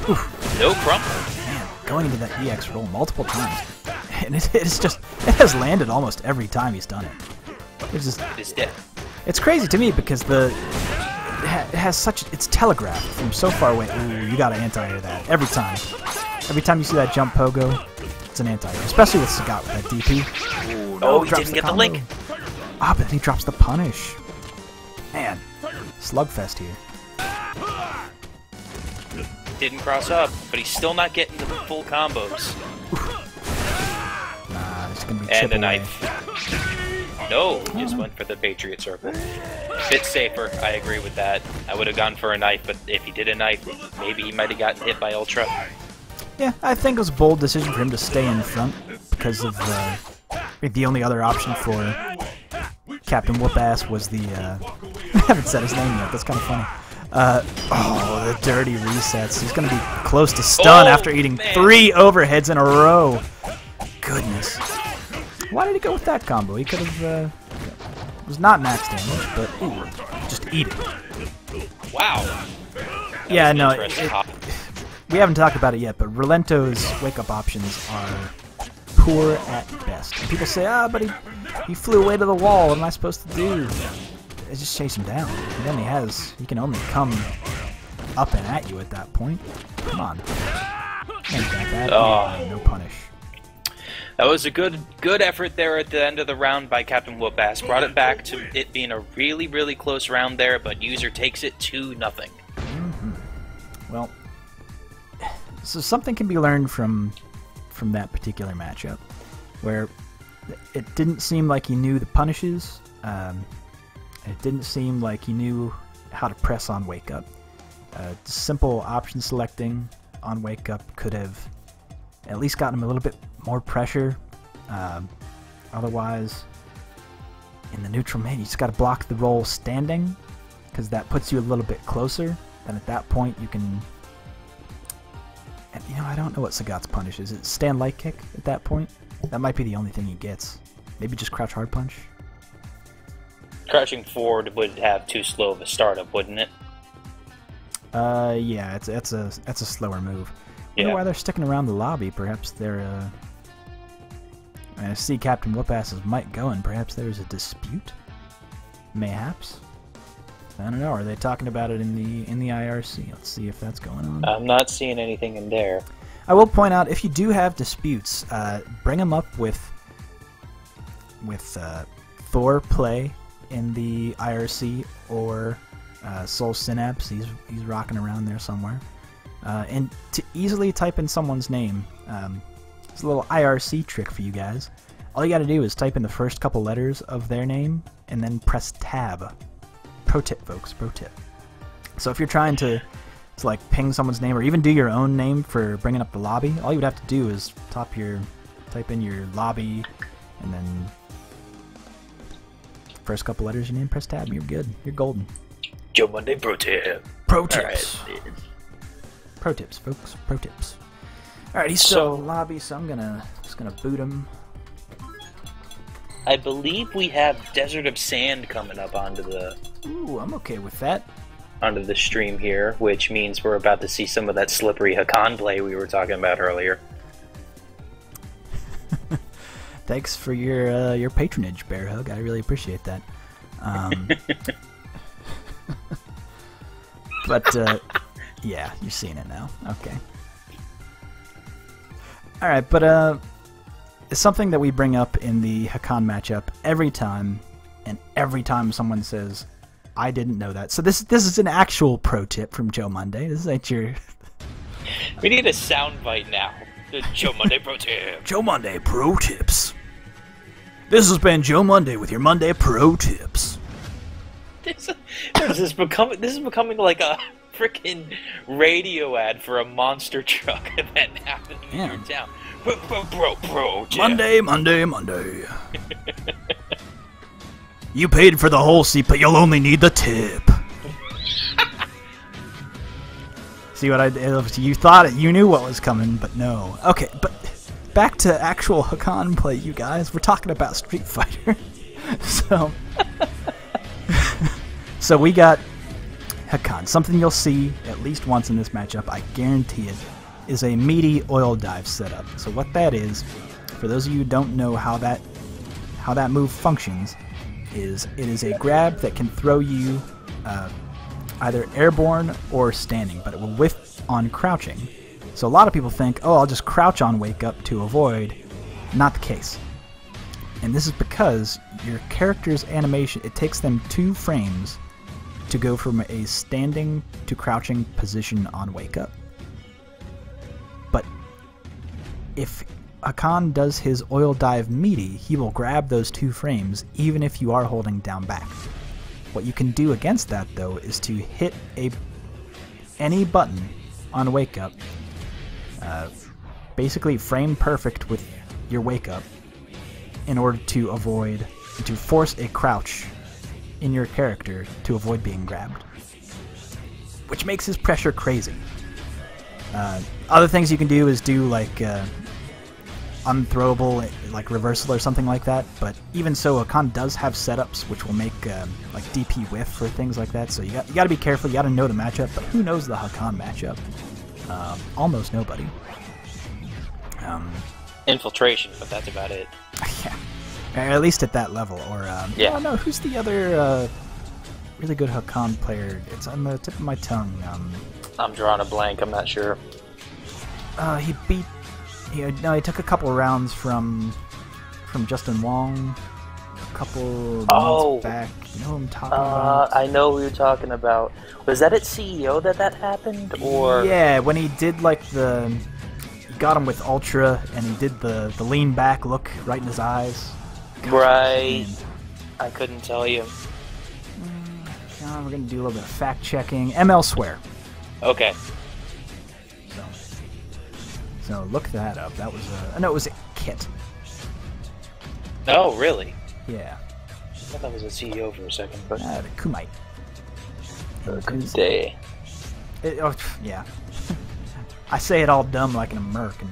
Oof. No crumple. Man, going into that EX roll multiple times. And it has landed almost every time he's done it. It is dead. It's crazy to me because it has such... It's telegraphed from so far away. Ooh, you gotta anti-air that. Every time. Every time you see that jump pogo, it's an anti-air. Especially with Sagat with that DP. Ooh, no, he didn't get the link. Ah, but then he drops the punish. Man, slugfest here. Didn't cross up, but he's still not getting the full combos. Nah, it's gonna be and chip a away. knife. No, just went for the Patriot Circle. Bit safer, I agree with that. I would have gone for a knife, but if he did a knife, maybe he might have gotten hit by Ultra. Yeah, I think it was a bold decision for him to stay in front because of the only other option for Captain Whoop-Ass was the... I haven't said his name yet, that's kind of funny. Oh, the dirty resets. He's going to be close to stun after eating 3 overheads in a row. Goodness. Why did he go with that combo? He could have... it was not max damage, but ooh, just eat it. Wow. Yeah, no, we haven't talked about it yet, but Relento's wake-up options are poor at best. And people say, but he flew away to the wall. What am I supposed to do? I just chase him down. He can only come up and at you at that point. Come on. Can't get that. No punish. That was a good effort there at the end of the round by Captain Whoop-Ass. Brought it back to it being a really, really close round there, but User takes it 2-0. Mm-hmm. Well, so something can be learned from that particular matchup, where it didn't seem like he knew the punishes. It didn't seem like he knew how to press on Wake Up. Simple option selecting on Wake Up could have at least gotten him a little bit more pressure. Otherwise, in the neutral main, you just got to block the roll standing, because that puts you a little bit closer. Then at that point, you can... And, I don't know what Sagat's punish is. Is it stand light kick at that point? That might be the only thing he gets. Maybe just crouch hard punch? Crouching forward would have too slow of a startup, wouldn't it? Yeah, that's a slower move. I wonder why they're sticking around the lobby. Perhaps they're, I see Captain Whoop-Ass's mic going. Perhaps there's a dispute? Mayhaps? I don't know. Are they talking about it in the IRC? Let's see if that's going on. I'm not seeing anything in there. I will point out, if you do have disputes, bring them up with Thor Play in the IRC, or Soul Synapse. He's rocking around there somewhere. And to easily type in someone's name, it's a little IRC trick for you guys. All you got to do is type in the first couple letters of their name and then press tab. Pro tip, folks. Pro tip. So if you're trying to like ping someone's name, or even do your own name for bringing up the lobby, all you would have to do is type in your lobby, and then first couple letters of your name, press tab, and you're good. You're golden. Joe Monday Pro Tip. Pro tips. Right. Pro tips, folks. Pro tips. All right, he's still in the lobby, so I'm just gonna boot him. I believe we have Desert of Sand coming up onto the... Ooh, I'm okay with that. Onto the stream here, which means we're about to see some of that slippery Hakan play we were talking about earlier. Thanks for your patronage, Bear Hug. I really appreciate that. But yeah, you're seeing it now. Okay. All right, but it's something that we bring up in the Hakan matchup every time, and every time someone says, "I didn't know that." So this is an actual pro tip from Joe Monday. This ain't your... We need a soundbite now. The Joe Monday Pro Tip. Joe Monday Pro Tips. This has been Joe Monday with your Monday Pro Tips. This is becoming like a freaking radio ad for a monster truck event happening in your town. Pro tip. Monday. You paid for the whole seat, but you'll only need the tip. See what I did? You thought you knew what was coming, but no. Okay, but back to actual Hakan play, you guys. We're talking about Street Fighter. So we got Hakan. Something you'll see at least once in this matchup, I guarantee it, is a meaty oil dive setup. So what that is, for those of you who don't know how that move functions, is it is a grab that can throw you either airborne or standing, but it will whiff on crouching. So a lot of people think, oh, I'll just crouch on Wake Up to avoid. Not the case. And this is because your character's animation, it takes them 2 frames to go from a standing to crouching position on Wake Up. But if Hakan does his oil dive meaty, he will grab those 2 frames even if you are holding down back. What you can do against that, though, is to hit any button on Wake Up, basically frame perfect with your Wake Up, in order to force a crouch in your character to avoid being grabbed. which makes his pressure crazy. Other things you can do is do like unthrowable, like reversal or something like that. But even so, Hakan does have setups which will make like DP whiff or things like that. So you got to be careful. You got to know the matchup. But who knows the Hakan matchup? Almost nobody. Infiltration, but that's about it. Yeah, at least at that level. Or yeah. Oh no, who's the other really good Hakan player? It's on the tip of my tongue. I'm drawing a blank. I'm not sure. He beat. He took a couple rounds from Justin Wong. A couple months back. You know who I'm talking about? I know who you're talking about. Was that at CEO that happened, or? Yeah, when he did like the. Got him with Ultra, and he did the lean back look right in his eyes. Gosh, right. I couldn't tell you. We're going to do a little bit of fact checking. ML Swear. Okay. So look that up. That was no, it was a Kit. Oh, really? Yeah. I thought that was a CEO for a second, but. The Kumite. Day. Oh, yeah. I say it all dumb like an American.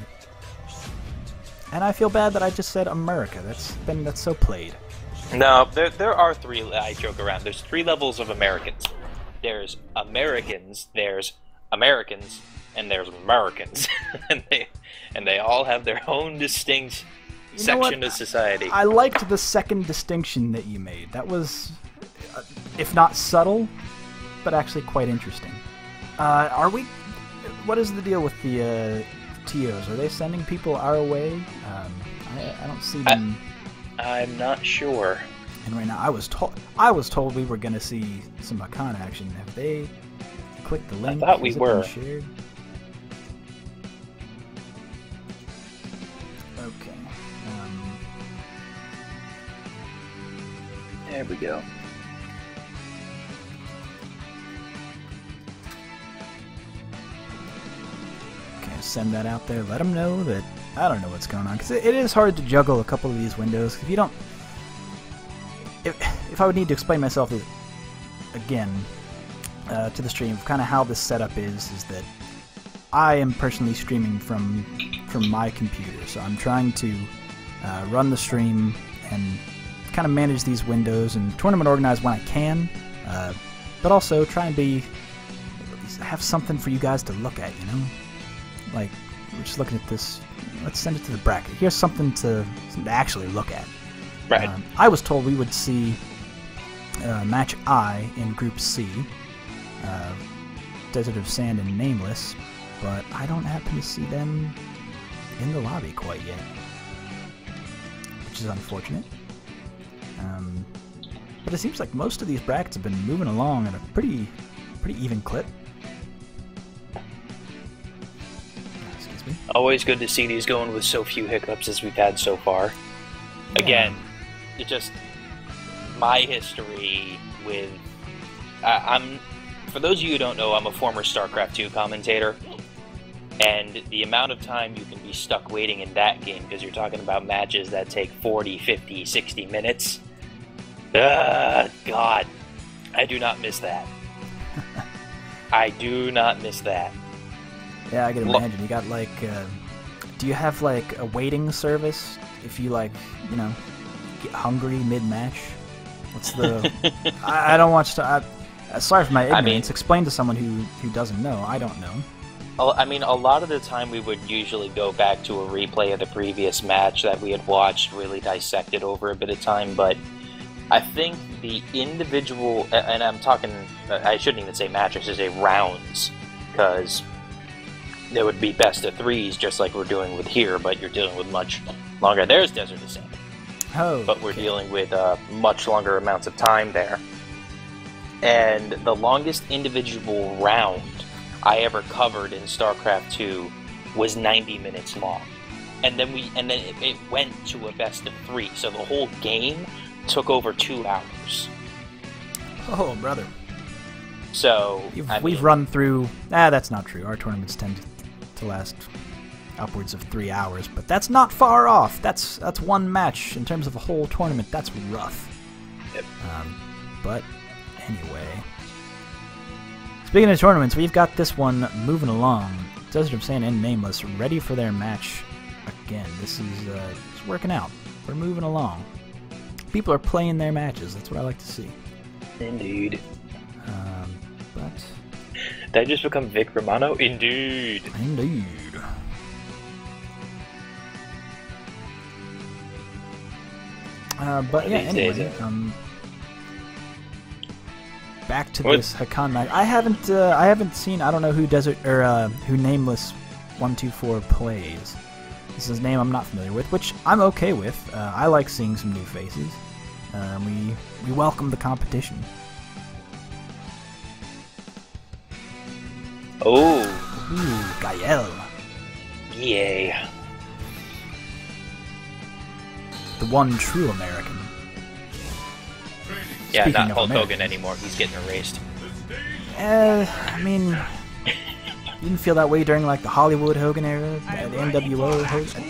And I feel bad that I just said America. That's so played. No, there are three. I joke around. There's three levels of Americans. There's Americans. There's Americans, and there's Americans, and they all have their own distinct section of society. I liked the second distinction that you made. That was, if not subtle, but actually quite interesting. Are we? What is the deal with the TOs? Are they sending people our way? I don't see them. I'm not sure. And right now, I was told we were going to see some Hakan action. Have they clicked the link? I thought we Has it were. been shared? Okay. There we go. Send that out there. Let them know that I don't know what's going on, because it is hard to juggle a couple of these windows. If you don't, if I would need to explain myself again to the stream, kind of how this setup is that I am personally streaming from my computer, so I'm trying to run the stream and kind of manage these windows and tournament organize when I can, but also try and have something for you guys to look at, you know. Like, we're just looking at this. Let's send it to the bracket. Here's something to actually look at. Right. I was told we would see match I in Group C, Desert of Sand and Nameless, but I don't happen to see them in the lobby quite yet, which is unfortunate. But it seems like most of these brackets have been moving along at a pretty even clip. Always good to see these going with so few hiccups as we've had so far. Yeah. Again, it just my history with for those of you who don't know, I'm a former StarCraft 2 commentator, and the amount of time you can be stuck waiting in that game, because you're talking about matches that take 40, 50, 60 minutes. God, I do not miss that. I do not miss that. Yeah, I can imagine. You got like, do you have like a waiting service if you like, you know, get hungry mid-match? What's the? I don't watch. Sorry for my ignorance. I mean, explain to someone who doesn't know. I don't know. I mean, a lot of the time we would usually go back to a replay of the previous match that we had watched, really dissect it over a bit of time. But I think the individual, and I'm talking, I shouldn't even say matches, I should say rounds, because there would be best of threes, just like we're doing with here, but you're dealing with much longer. There's Desert of Sand. Oh, but we're dealing with much longer amounts of time there. And the longest individual round I ever covered in StarCraft 2 was 90 minutes long. And then it went to a best of three. So the whole game took over 2 hours. Oh, brother. So we've run through. That's not true. Our tournaments tend to last upwards of 3 hours, but that's not far off. That's one match in terms of a whole tournament. That's rough. Yep. But anyway, Speaking of tournaments, we've got this one moving along. Desert of Sand and Nameless ready for their match again. This is it's working out. We're moving along. People are playing their matches. That's what I like to see. Indeed. But did I just become Vic Romano? Indeed. Indeed. But yeah, anyway, back to this Hakan match. I haven't seen. I don't know who Desert or who Nameless 124 plays. This is a name I'm not familiar with, which I'm okay with. I like seeing some new faces. We welcome the competition. Oh. Ooh, Gael. Yeah. The one true American. Yeah, Speaking not of Hulk Americans. Hogan anymore. He's getting erased. I mean, you didn't feel that way during like the Hollywood Hogan era, the NWO Hogan.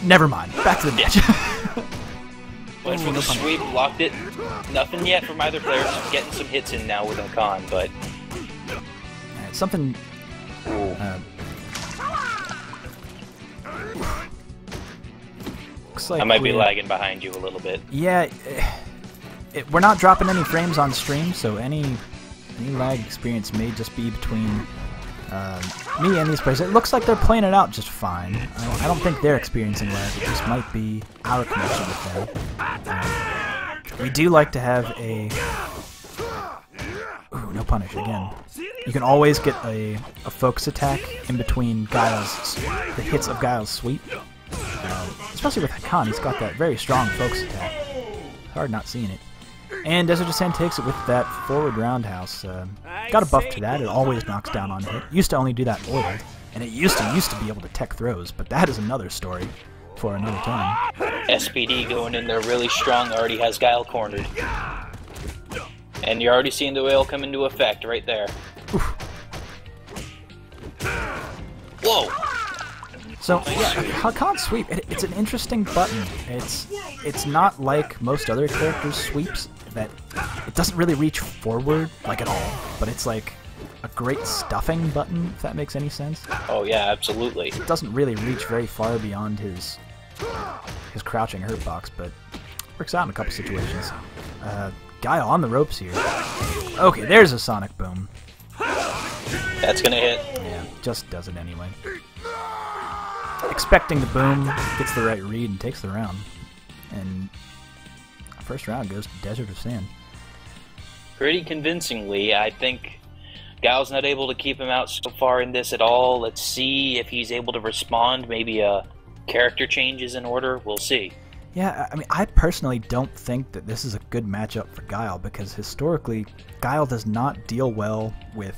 Never mind. Back to the match. Went for the sweep, blocked it. Nothing yet from either player. Just getting some hits in now with Hakan, but something. Looks like I might be lagging behind you a little bit. Yeah, we're not dropping any frames on stream, so any lag experience may just be between me and these players. It looks like they're playing it out just fine. I don't think they're experiencing lag. It just might be our connection with them. We do like to have a... Ooh, no punish again. You can always get a focus attack in between the hits of Guile's sweep. Especially with Hakan, he's got that very strong focus attack. Hard not seeing it. And Desert of Sand takes it with that forward roundhouse. Got a buff to that. It always knocks down on hit. Used to only do that oiled, and it used to be able to tech throws, but that is another story for another time. SPD going in there really strong, already has Guile cornered. And you're already seeing the oil come into effect right there. Oof. Whoa! So yeah, Hakan's sweep, it's an interesting button. It's not like most other characters' sweeps that it doesn't really reach forward like at all, but it's like a great stuffing button, if that makes any sense. Oh yeah, absolutely. It doesn't really reach very far beyond his crouching hurt box, but works out in a couple situations. Guile on the ropes here. Okay, there's a Sonic Boom. That's gonna hit. Yeah, just does it anyway. Expecting the boom, gets the right read and takes the round. And first round goes to Desert of Sand. Pretty convincingly, I think Guile's not able to keep him out so far in this at all. Let's see if he's able to respond. Maybe a character change is in order. We'll see. Yeah, I mean, I personally don't think that this is a good matchup for Guile because historically, Guile does not deal well with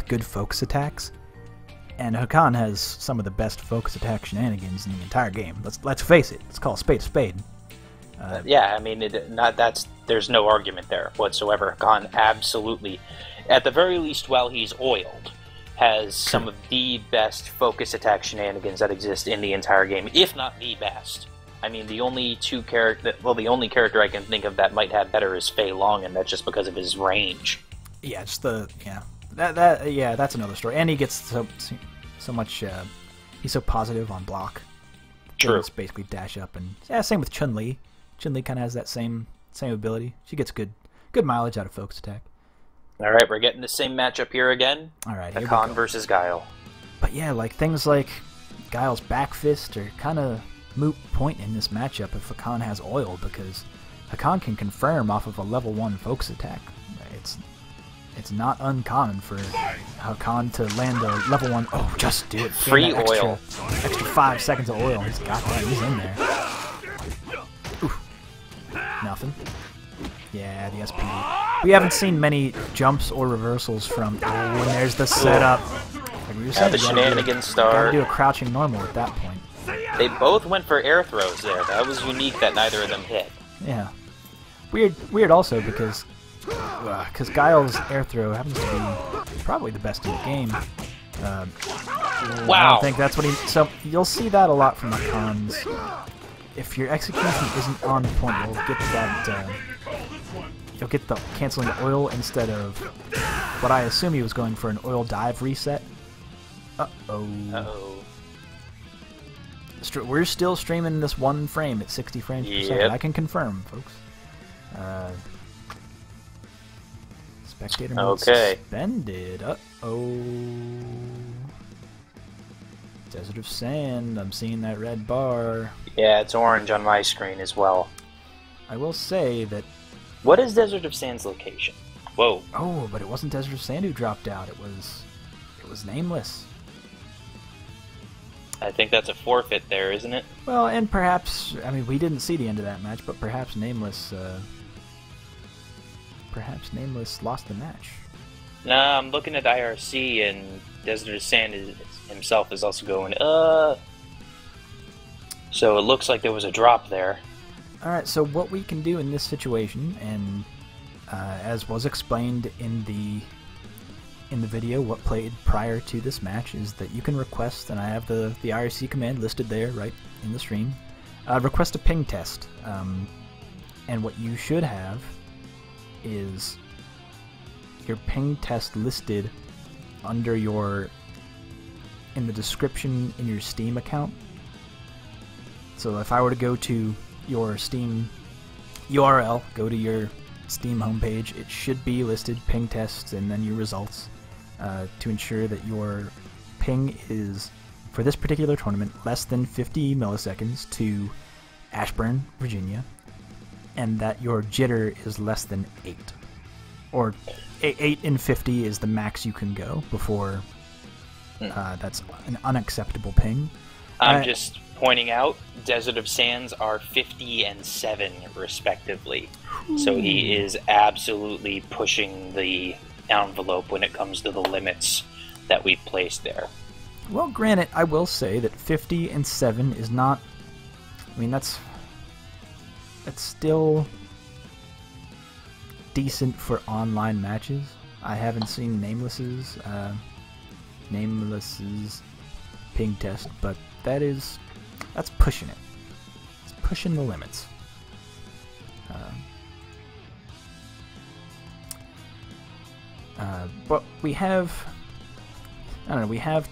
good focus attacks. And Hakan has some of the best focus attack shenanigans in the entire game. Let's face it. Let's call a spade a spade. Yeah, I mean, there's no argument there whatsoever. Hakan absolutely, at the very least, while he's oiled, has some of the best focus attack shenanigans that exist in the entire game, if not the best. I mean, the only the only character I can think of that might have better is Fei Long, and that's just because of his range. Yeah, just that's another story. And he gets so much. He's so positive on block. True. Just basically dash up and same with Chun-Li. Chun-Li kind of has that same ability. She gets good mileage out of focus attack. All right, we're getting the same matchup here again. All right, Hakan versus Guile. But yeah, like things like Guile's back fist are kind of moot point in this matchup if Hakan has oil because Hakan can confirm off of a level 1 focus attack. It's not uncommon for Hakan to land a level 1. Oh, just do it. Free oil. Extra 5 seconds of oil. He's got that. He's in there. Oof. Nothing. Yeah, the SPD. We haven't seen many jumps or reversals from. Oh, and there's the setup. Like we were saying, the shenanigans start. Gotta do a crouching normal at that point. They both went for air throws there. That was unique that neither of them hit. Yeah. Weird also because Guile's air throw happens to be probably the best in the game. Wow. I don't think that's what he... So you'll see that a lot from Hakan's. If your execution isn't on point, you'll get you'll get the canceling the oil instead of what I assume he was going for, an oil dive reset. Uh-oh. Uh-oh. We're still streaming this one frame at 60 frames per second. I can confirm, folks. Spectator mode suspended. Uh-oh. Desert of Sand. I'm seeing that red bar. Yeah, it's orange on my screen as well. I will say that... What is Desert of Sand's location? Whoa. Oh, but it wasn't Desert of Sand who dropped out. It was Nameless. I think that's a forfeit there, isn't it? Well, and perhaps... I mean, we didn't see the end of that match, but perhaps Nameless... lost the match. Nah, I'm looking at IRC, and Desert of Sand himself is also going, So it looks like there was a drop there. Alright, so what we can do in this situation, and as was explained in the video, what played prior to this match, is that you can request, and I have the IRC command listed there right in the stream, request a ping test. And what you should have is your ping test listed under in the description in your Steam account. So if I were to go to your Steam URL, go to your Steam homepage, it should be listed ping tests and then your results to ensure that your ping is, for this particular tournament, less than 50 milliseconds to Ashburn, Virginia, and that your jitter is less than 8. Or 8 in 50 is the max you can go before that's an unacceptable ping. I'm just pointing out, Desert of Sands are 50 and 7 respectively. Ooh. So he is absolutely pushing the envelope when it comes to the limits that we've placed there. Well, granted, I will say that 50 and 7 is not... I mean, that's still decent for online matches. I haven't seen Nameless's ping test, but that's pushing it. It's pushing the limits. But we have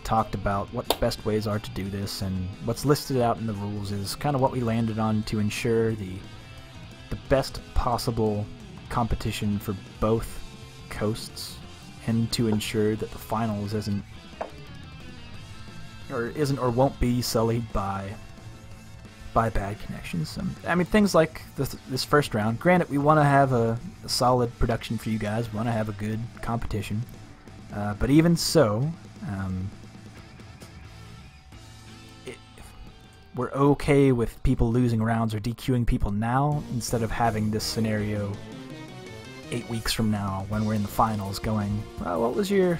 talked about what the best ways are to do this, and what's listed out in the rules is kind of what we landed on to ensure the best possible competition for both coasts, and to ensure that the finals isn't or won't be sullied by bad connections. I mean, things like this first round. Granted, we want to have a solid production for you guys. We want to have a good competition. But even so, we're okay with people losing rounds or DQing people now, instead of having this scenario 8 weeks from now when we're in the finals going, well, what was you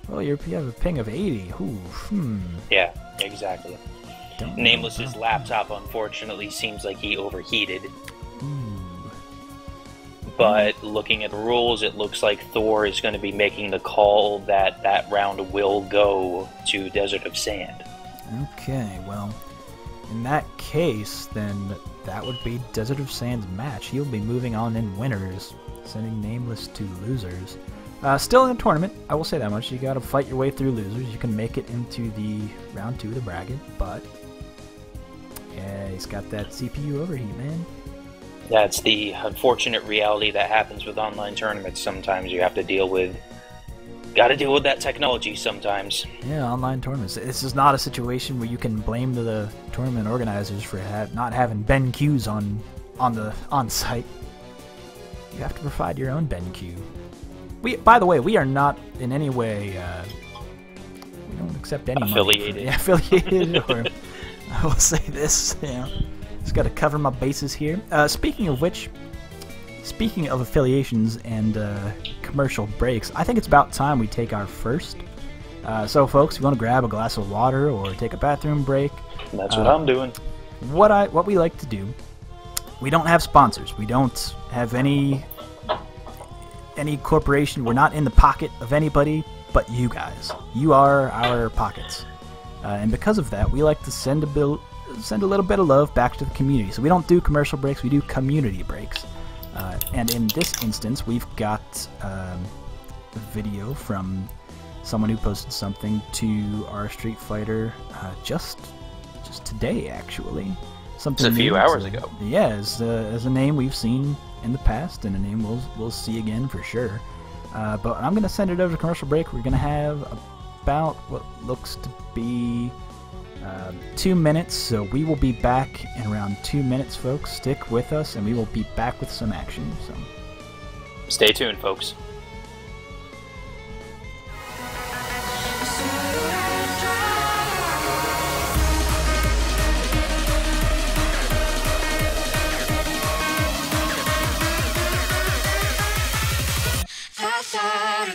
have a ping of 80. Ooh, Yeah, exactly. Nameless's laptop, unfortunately, seems like he overheated. Ooh. But looking at the rules, it looks like Thor is going to be making the call that that round will go to Desert of Sand. Okay, well, in that case, then that would be Desert of Sand's match. He'll be moving on in winners, sending Nameless to losers. Still in the tournament, I will say that much. You gotta fight your way through losers. You can make it into the round 2 of the bracket, but yeah, he's got that CPU overheat, man. That's the unfortunate reality that happens with online tournaments. Sometimes you have to deal with... Gotta deal with that technology sometimes. Yeah, online tournaments. This is not a situation where you can blame the tournament organizers for not having BenQs on site. You have to provide your own BenQ. By the way, we are not in any way... we don't accept any affiliated. Money affiliated, or... I will say this, just got to cover my bases here. Speaking of which, speaking of affiliations and commercial breaks, I think it's about time we take our first. So, folks, if you want to grab a glass of water or take a bathroom break, that's what I'm doing. What we like to do, we don't have sponsors. We don't have any corporation. We're not in the pocket of anybody but you guys. You are our pockets. And because of that, we like to send a little bit of love back to the community. So we don't do commercial breaks, we do community breaks. And in this instance, we've got a video from someone who posted something to our Street Fighter just today, actually. Something Just a few hours ago. Yeah, as a name we've seen in the past, and a name we'll see again for sure. But I'm going to send it over to commercial break. We're going to have about what looks to be 2 minutes, so we will be back in around 2 minutes, folks. Stick with us, and we will be back with some action. So, stay tuned, folks.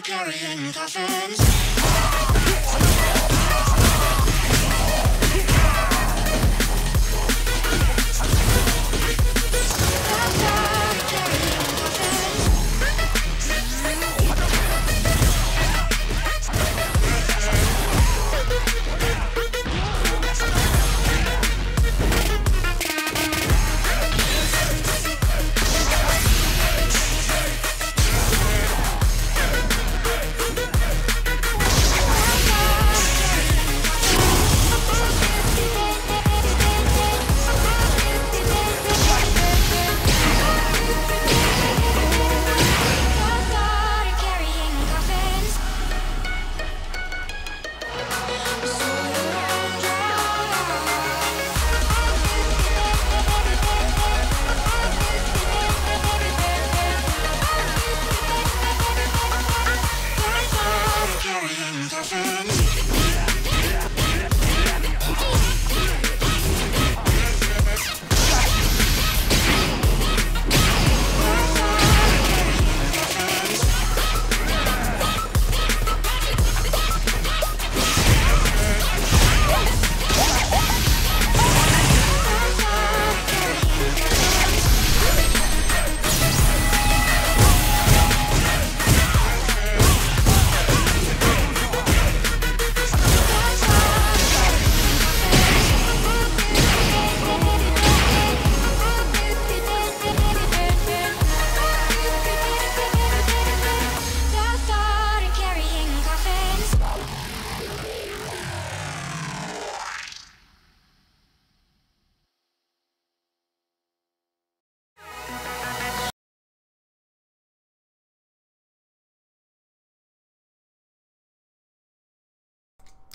Carrying coffins.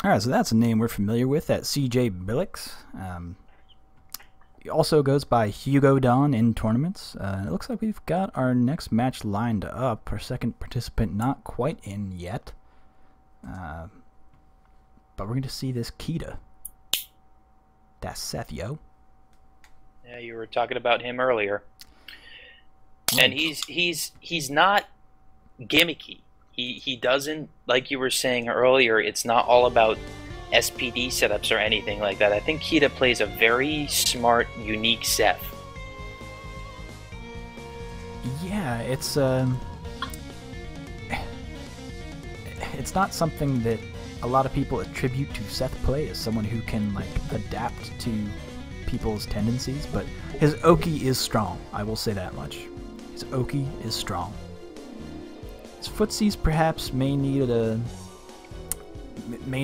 Alright, so that's a name we're familiar with, that CJ Billix. He also goes by Hugo Don in tournaments. It looks like we've got our next match lined up. Our second participant not quite in yet. But we're going to see this Kita. That's Seth, yo. Yeah, you were talking about him earlier. And he's not gimmicky. He doesn't, like you were saying earlier, it's not all about SPD setups or anything like that. I think Kita plays a very smart, unique Seth. Yeah, it's not something that a lot of people attribute to Seth play as someone who can like adapt to people's tendencies, but his Oki is strong. I will say that much. His Oki is strong. His footsies perhaps may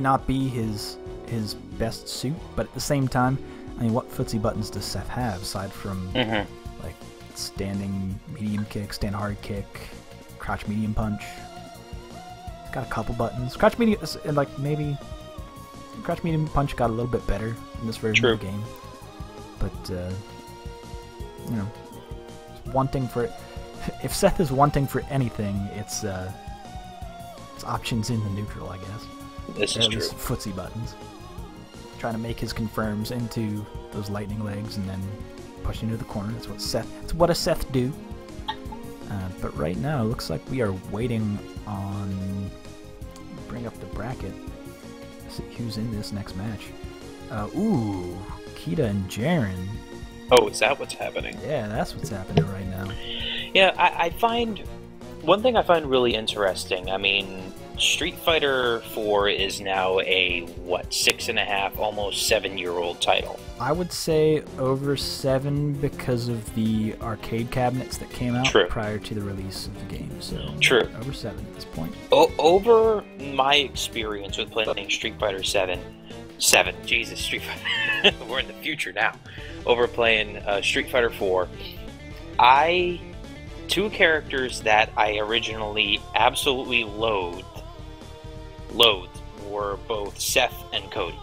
not be his best suit, but at the same time, I mean, what footsie buttons does Seth have aside from like standing medium kick, stand hard kick, crouch medium punch? He's got a couple buttons. Crouch medium, and like maybe crouch medium punch got a little bit better in this version of the game, but you know, wanting for it. If Seth is wanting for anything, it's options in the neutral, I guess. This is true. Footsie buttons. Trying to make his confirms into those lightning legs and then push into the corner. That's what a Seth do. But right now, it looks like we are waiting on. Bring up the bracket. See who's in this next match. Ooh, Kita and Jaren. Oh, is that what's happening? Yeah, that's what's happening right now. Yeah, I find one thing I find really interesting. I mean, Street Fighter 4 is now a, what, 6.5, almost 7-year-old title. I would say over 7 because of the arcade cabinets that came out prior to the release of the game. So True. Over 7 at this point. Over my experience with playing Street Fighter 7, Jesus, Street Fighter, we're in the future now. Over playing Street Fighter 4, two characters that I originally absolutely loathed were both Seth and Cody.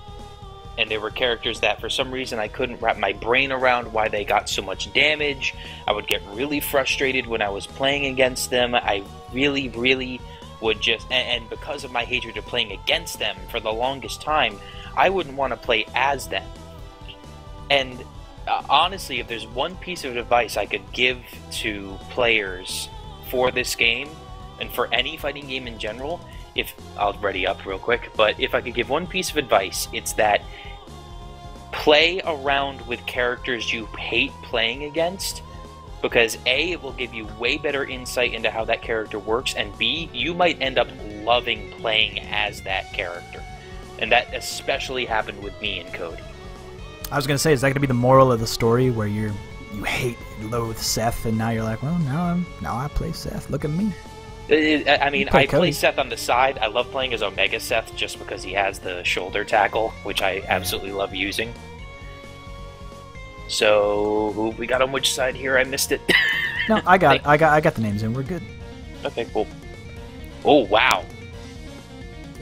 And they were characters that for some reason I couldn't wrap my brain around why they got so much damage. I would get really frustrated when I was playing against them. I really would just... And because of my hatred of playing against them for the longest time, I wouldn't want to play as them. And honestly, if there's one piece of advice I could give to players for this game, and for any fighting game in general, I'll ready up real quick, but if I could give one piece of advice, it's that play around with characters you hate playing against, because A, it will give you way better insight into how that character works, and B, you might end up loving playing as that character. And that especially happened with me and Cody. I was going to say, is that going to be the moral of the story, where you hate, loathe Seth, and now you're like, well, now I play Seth, look at me. I mean, I play Seth on the side. I love playing as Omega Seth just because he has the shoulder tackle, which I absolutely love using. So, who we got on which side here? I missed it. No, I got it. I got the names in. We're good. Okay, cool. Oh, wow.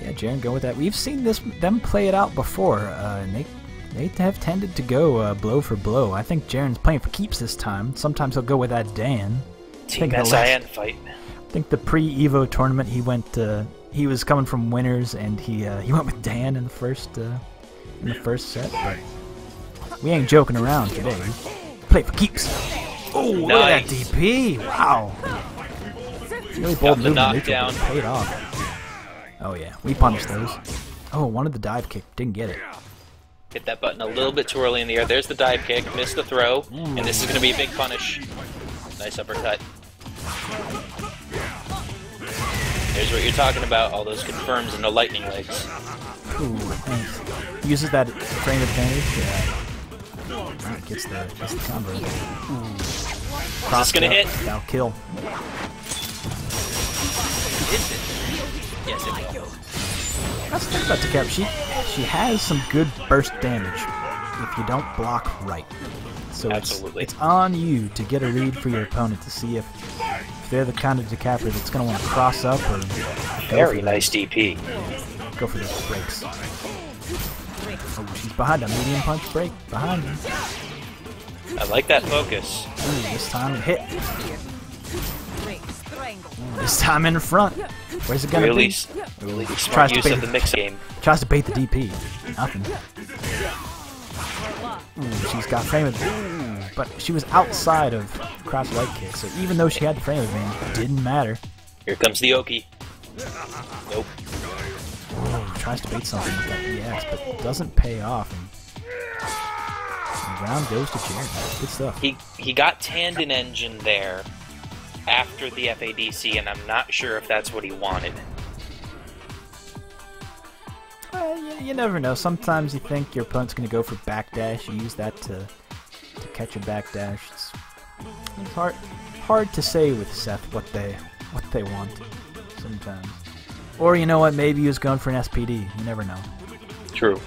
Yeah, Jaren, go with that. We've seen them play it out before, and they have tended to go blow for blow. I think Jaren's playing for keeps this time. Sometimes he'll go with that Dan. Team SIN fight. I think the pre-Evo tournament he was coming from winners, and he went with Dan in the first set. But we ain't joking around today. Play for keeps. Oh, nice. Look at that DP! Wow. Really bold move. Knockdown. Paid off. Oh yeah, we punished those. Oh, wanted the dive kick, didn't get it. Hit that button a little bit too early in the air. There's the dive kick, missed the throw, and this is going to be a big punish. Nice uppercut. There's what you're talking about, all those confirms and the lightning legs. Ooh, nice. Uses that frame advantage. Alright, gets the combo. Ooh. Is this gonna hit? That'll kill. Is it? Yes, it will. That's the thing about Decap. She has some good burst damage if you don't block right. So it's on you to get a read for your opponent to see if they're the kind of decapper that's going to want to cross up or very nice DP. Yeah, go for those breaks. Oh, she's behind a medium punch break. Behind him. I like that focus. Ooh, this time it hit. Ooh, this time in front. Where's it going to be? Really smart use of the mix game. Tries to bait the DP. Nothing. Ooh, she's got frame advantage. But she was outside of cross light kick, so even though she had the frame advantage, it didn't matter. Here comes the Oki. Nope. Ooh, tries to bait something with that EX, but it doesn't pay off. And the round goes to Jared. Good stuff. He got Tandon Engine there after the FADC, and I'm not sure if that's what he wanted. You never know. Sometimes you think your opponent's going to go for backdash. You use that to catch a backdash. It's hard to say with Seth what they want sometimes. Or you know what? Maybe he was going for an SPD. You never know. True.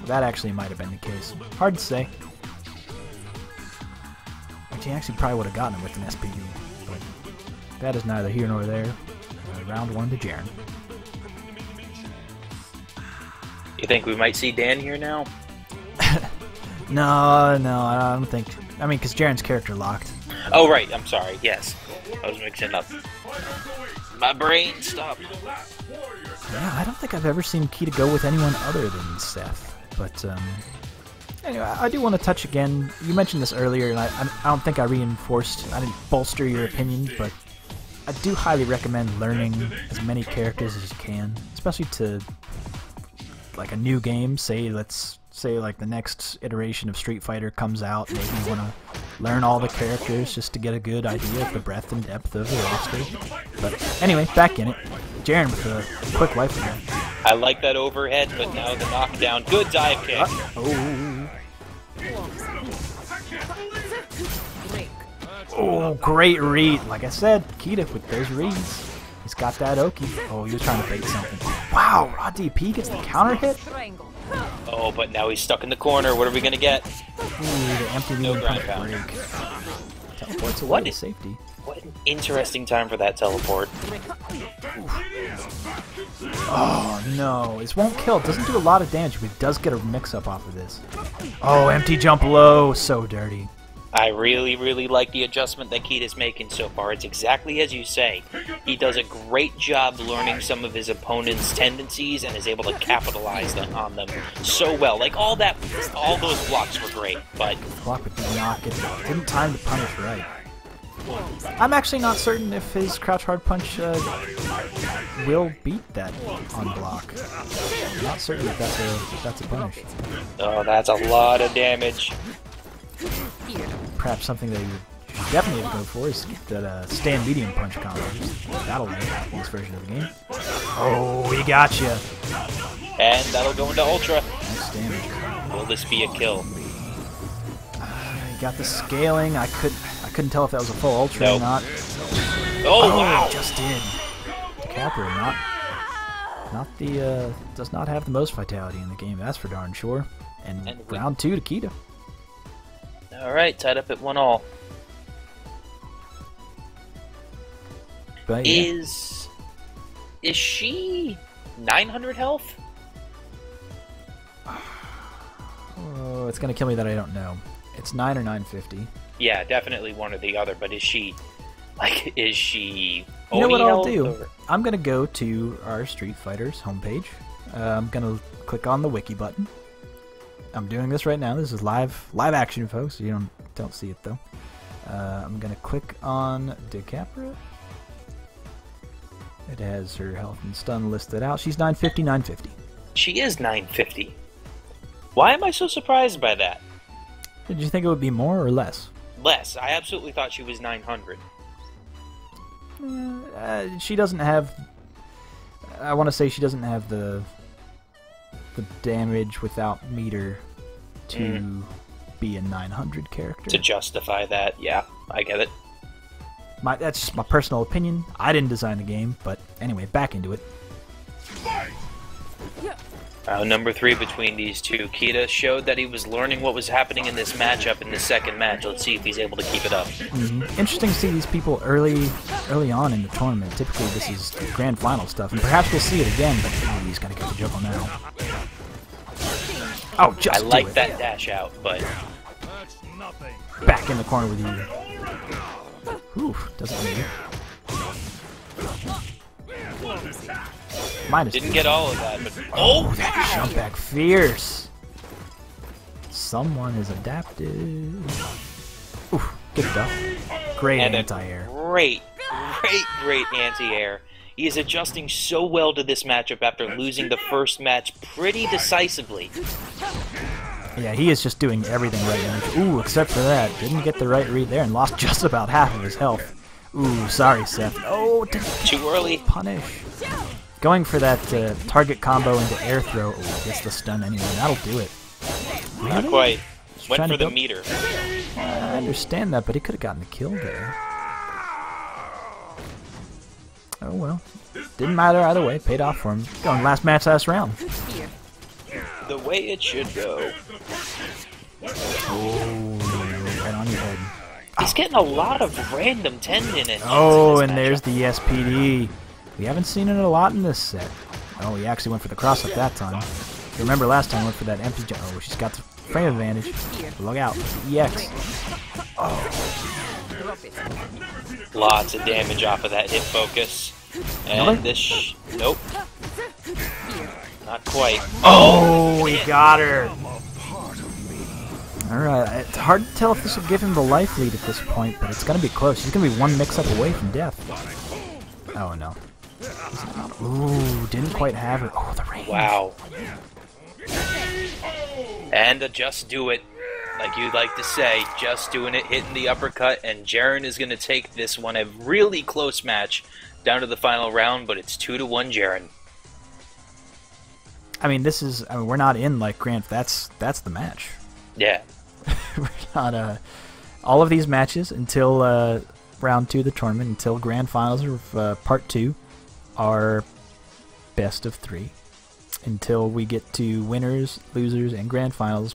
That actually might have been the case. Hard to say. Which he actually probably would have gotten it with an SPD. But that is neither here nor there. Round 1 to Jaren. You think we might see Dan here now? No, I don't think. I mean, because Jaren's character locked. Oh, right. I'm sorry. Yes. I was mixing up. My brain stopped. Yeah, I don't think I've ever seen Kita go with anyone other than Seth. But, anyway, I do want to touch again. You mentioned this earlier, and I don't think I didn't bolster your opinion, but I do highly recommend learning as many characters as you can, especially to like a new game. Let's say like the next iteration of Street Fighter comes out, maybe you want to learn all the characters just to get a good idea of the breadth and depth of the roster. But anyway, back in it. Jaren with a quick life again. I like that overhead, but now the knockdown. Good dive kick. Oh, great read. Like I said, Kita with those reads. He's got that Oki. Oh, he was trying to bait something. Wow, raw DP gets the counter hit. Oh, but now he's stuck in the corner. What are we going to get? Ooh, the empty No medium ground punch pound. break. Teleports away What to is- safety. What an interesting time for that teleport. Oh, no. This won't kill. It doesn't do a lot of damage, but it does get a mix-up off of this. Oh, empty jump low. So dirty. I really, really like the adjustment that Kita's making so far. It's exactly as you say. He does a great job learning some of his opponent's tendencies and is able to capitalize on them so well. Like all those blocks were great, but Block with the knock. It didn't time the punish right. I'm actually not certain if his crouch hard punch will beat that on block. I'm not certain if that's a punish. oh, that's a lot of damage. Perhaps something that you should definitely go for is that stand medium punch combo. That'll win in this version of the game. Oh, he got you. And that'll go into Ultra. Nice damage. Will this be a kill? He got the scaling. I couldn't tell if that was a full ultra Nope. or not. Oh, wow! It just did. Capper, does not have the most vitality in the game. That's for darn sure. And round 2 to Kita. Alright, tied up at 1-all. But yeah. Is she 900 health? Oh, it's gonna kill me that I don't know. It's 9 or 950. Yeah, definitely one or the other, but is she You know what Oni I'll health, do? or- I'm gonna go to our Street Fighter's homepage. I'm gonna click on the wiki button. I'm doing this right now. This is live action, folks. You don't see it though. I'm gonna click on DeCapra. It has her health and stun listed out. She's 950, 950. She is 950. Why am I so surprised by that? Did you think it would be more or less? Less. I absolutely thought she was 900. She doesn't have. I want to say she doesn't have the damage without meter to be a 900 character. To justify that, yeah, I get it. That's just my personal opinion. I didn't design the game, but anyway, back into it. Round number 3 between these two. Kita showed that he was learning what was happening in this matchup in the second match. Let's see if he's able to keep it up. Interesting to see these people early on in the tournament. Typically, this is grand final stuff, and perhaps we'll see it again. But he's gonna get the juggle now. Oh, just I like do it. that dash out, but Back in the corner with you. Oof, doesn't need it. Minus didn't 2. get all of that. But oh, That jump back fierce. Someone is adapted. Oof, good stuff. Great and anti-air. great anti-air. He is adjusting so well to this matchup after losing the first match pretty decisively. Yeah, he is just doing everything right now. Ooh, except for that. Didn't get the right read there and lost just about half of his health. Ooh, sorry, Seth. Oh, Too early. punish. Going for that target combo into air throw. Ooh, gets the stun anyway. That'll do it. Not quite. Just Went trying for to the go- meter. I understand that, but he could have gotten the kill there. Oh well. Didn't matter either way. Paid off for him. Going last match, last round. The way it should go. Oh, right on your head. He's getting a lot of random tendon and Oh, and there's the SPD. We haven't seen it a lot in this set. Oh, he actually went for the cross-up that time. You remember last time he went for that empty jump. Oh, she's got the frame advantage. Look out. The EX. Lots of damage off of that hit focus. And Really? this nope. Not quite. Oh, he got her. Alright, it's hard to tell if this will give him the life lead at this point, but it's going to be close. He's going to be one mix-up away from death. Oh, no. Ooh, didn't quite have it. Oh, the range. Wow. And just do it. Like you'd like to say, just doing it, hitting the uppercut, and Jaren is going to take this one a really close match down to the final round, but it's 2-1 Jaren. I mean, we're not in like grand. That's the match. Yeah. We're not all of these matches until round 2 of the tournament, until grand finals of part 2, are best of 3. Until we get to winners, losers, and grand finals,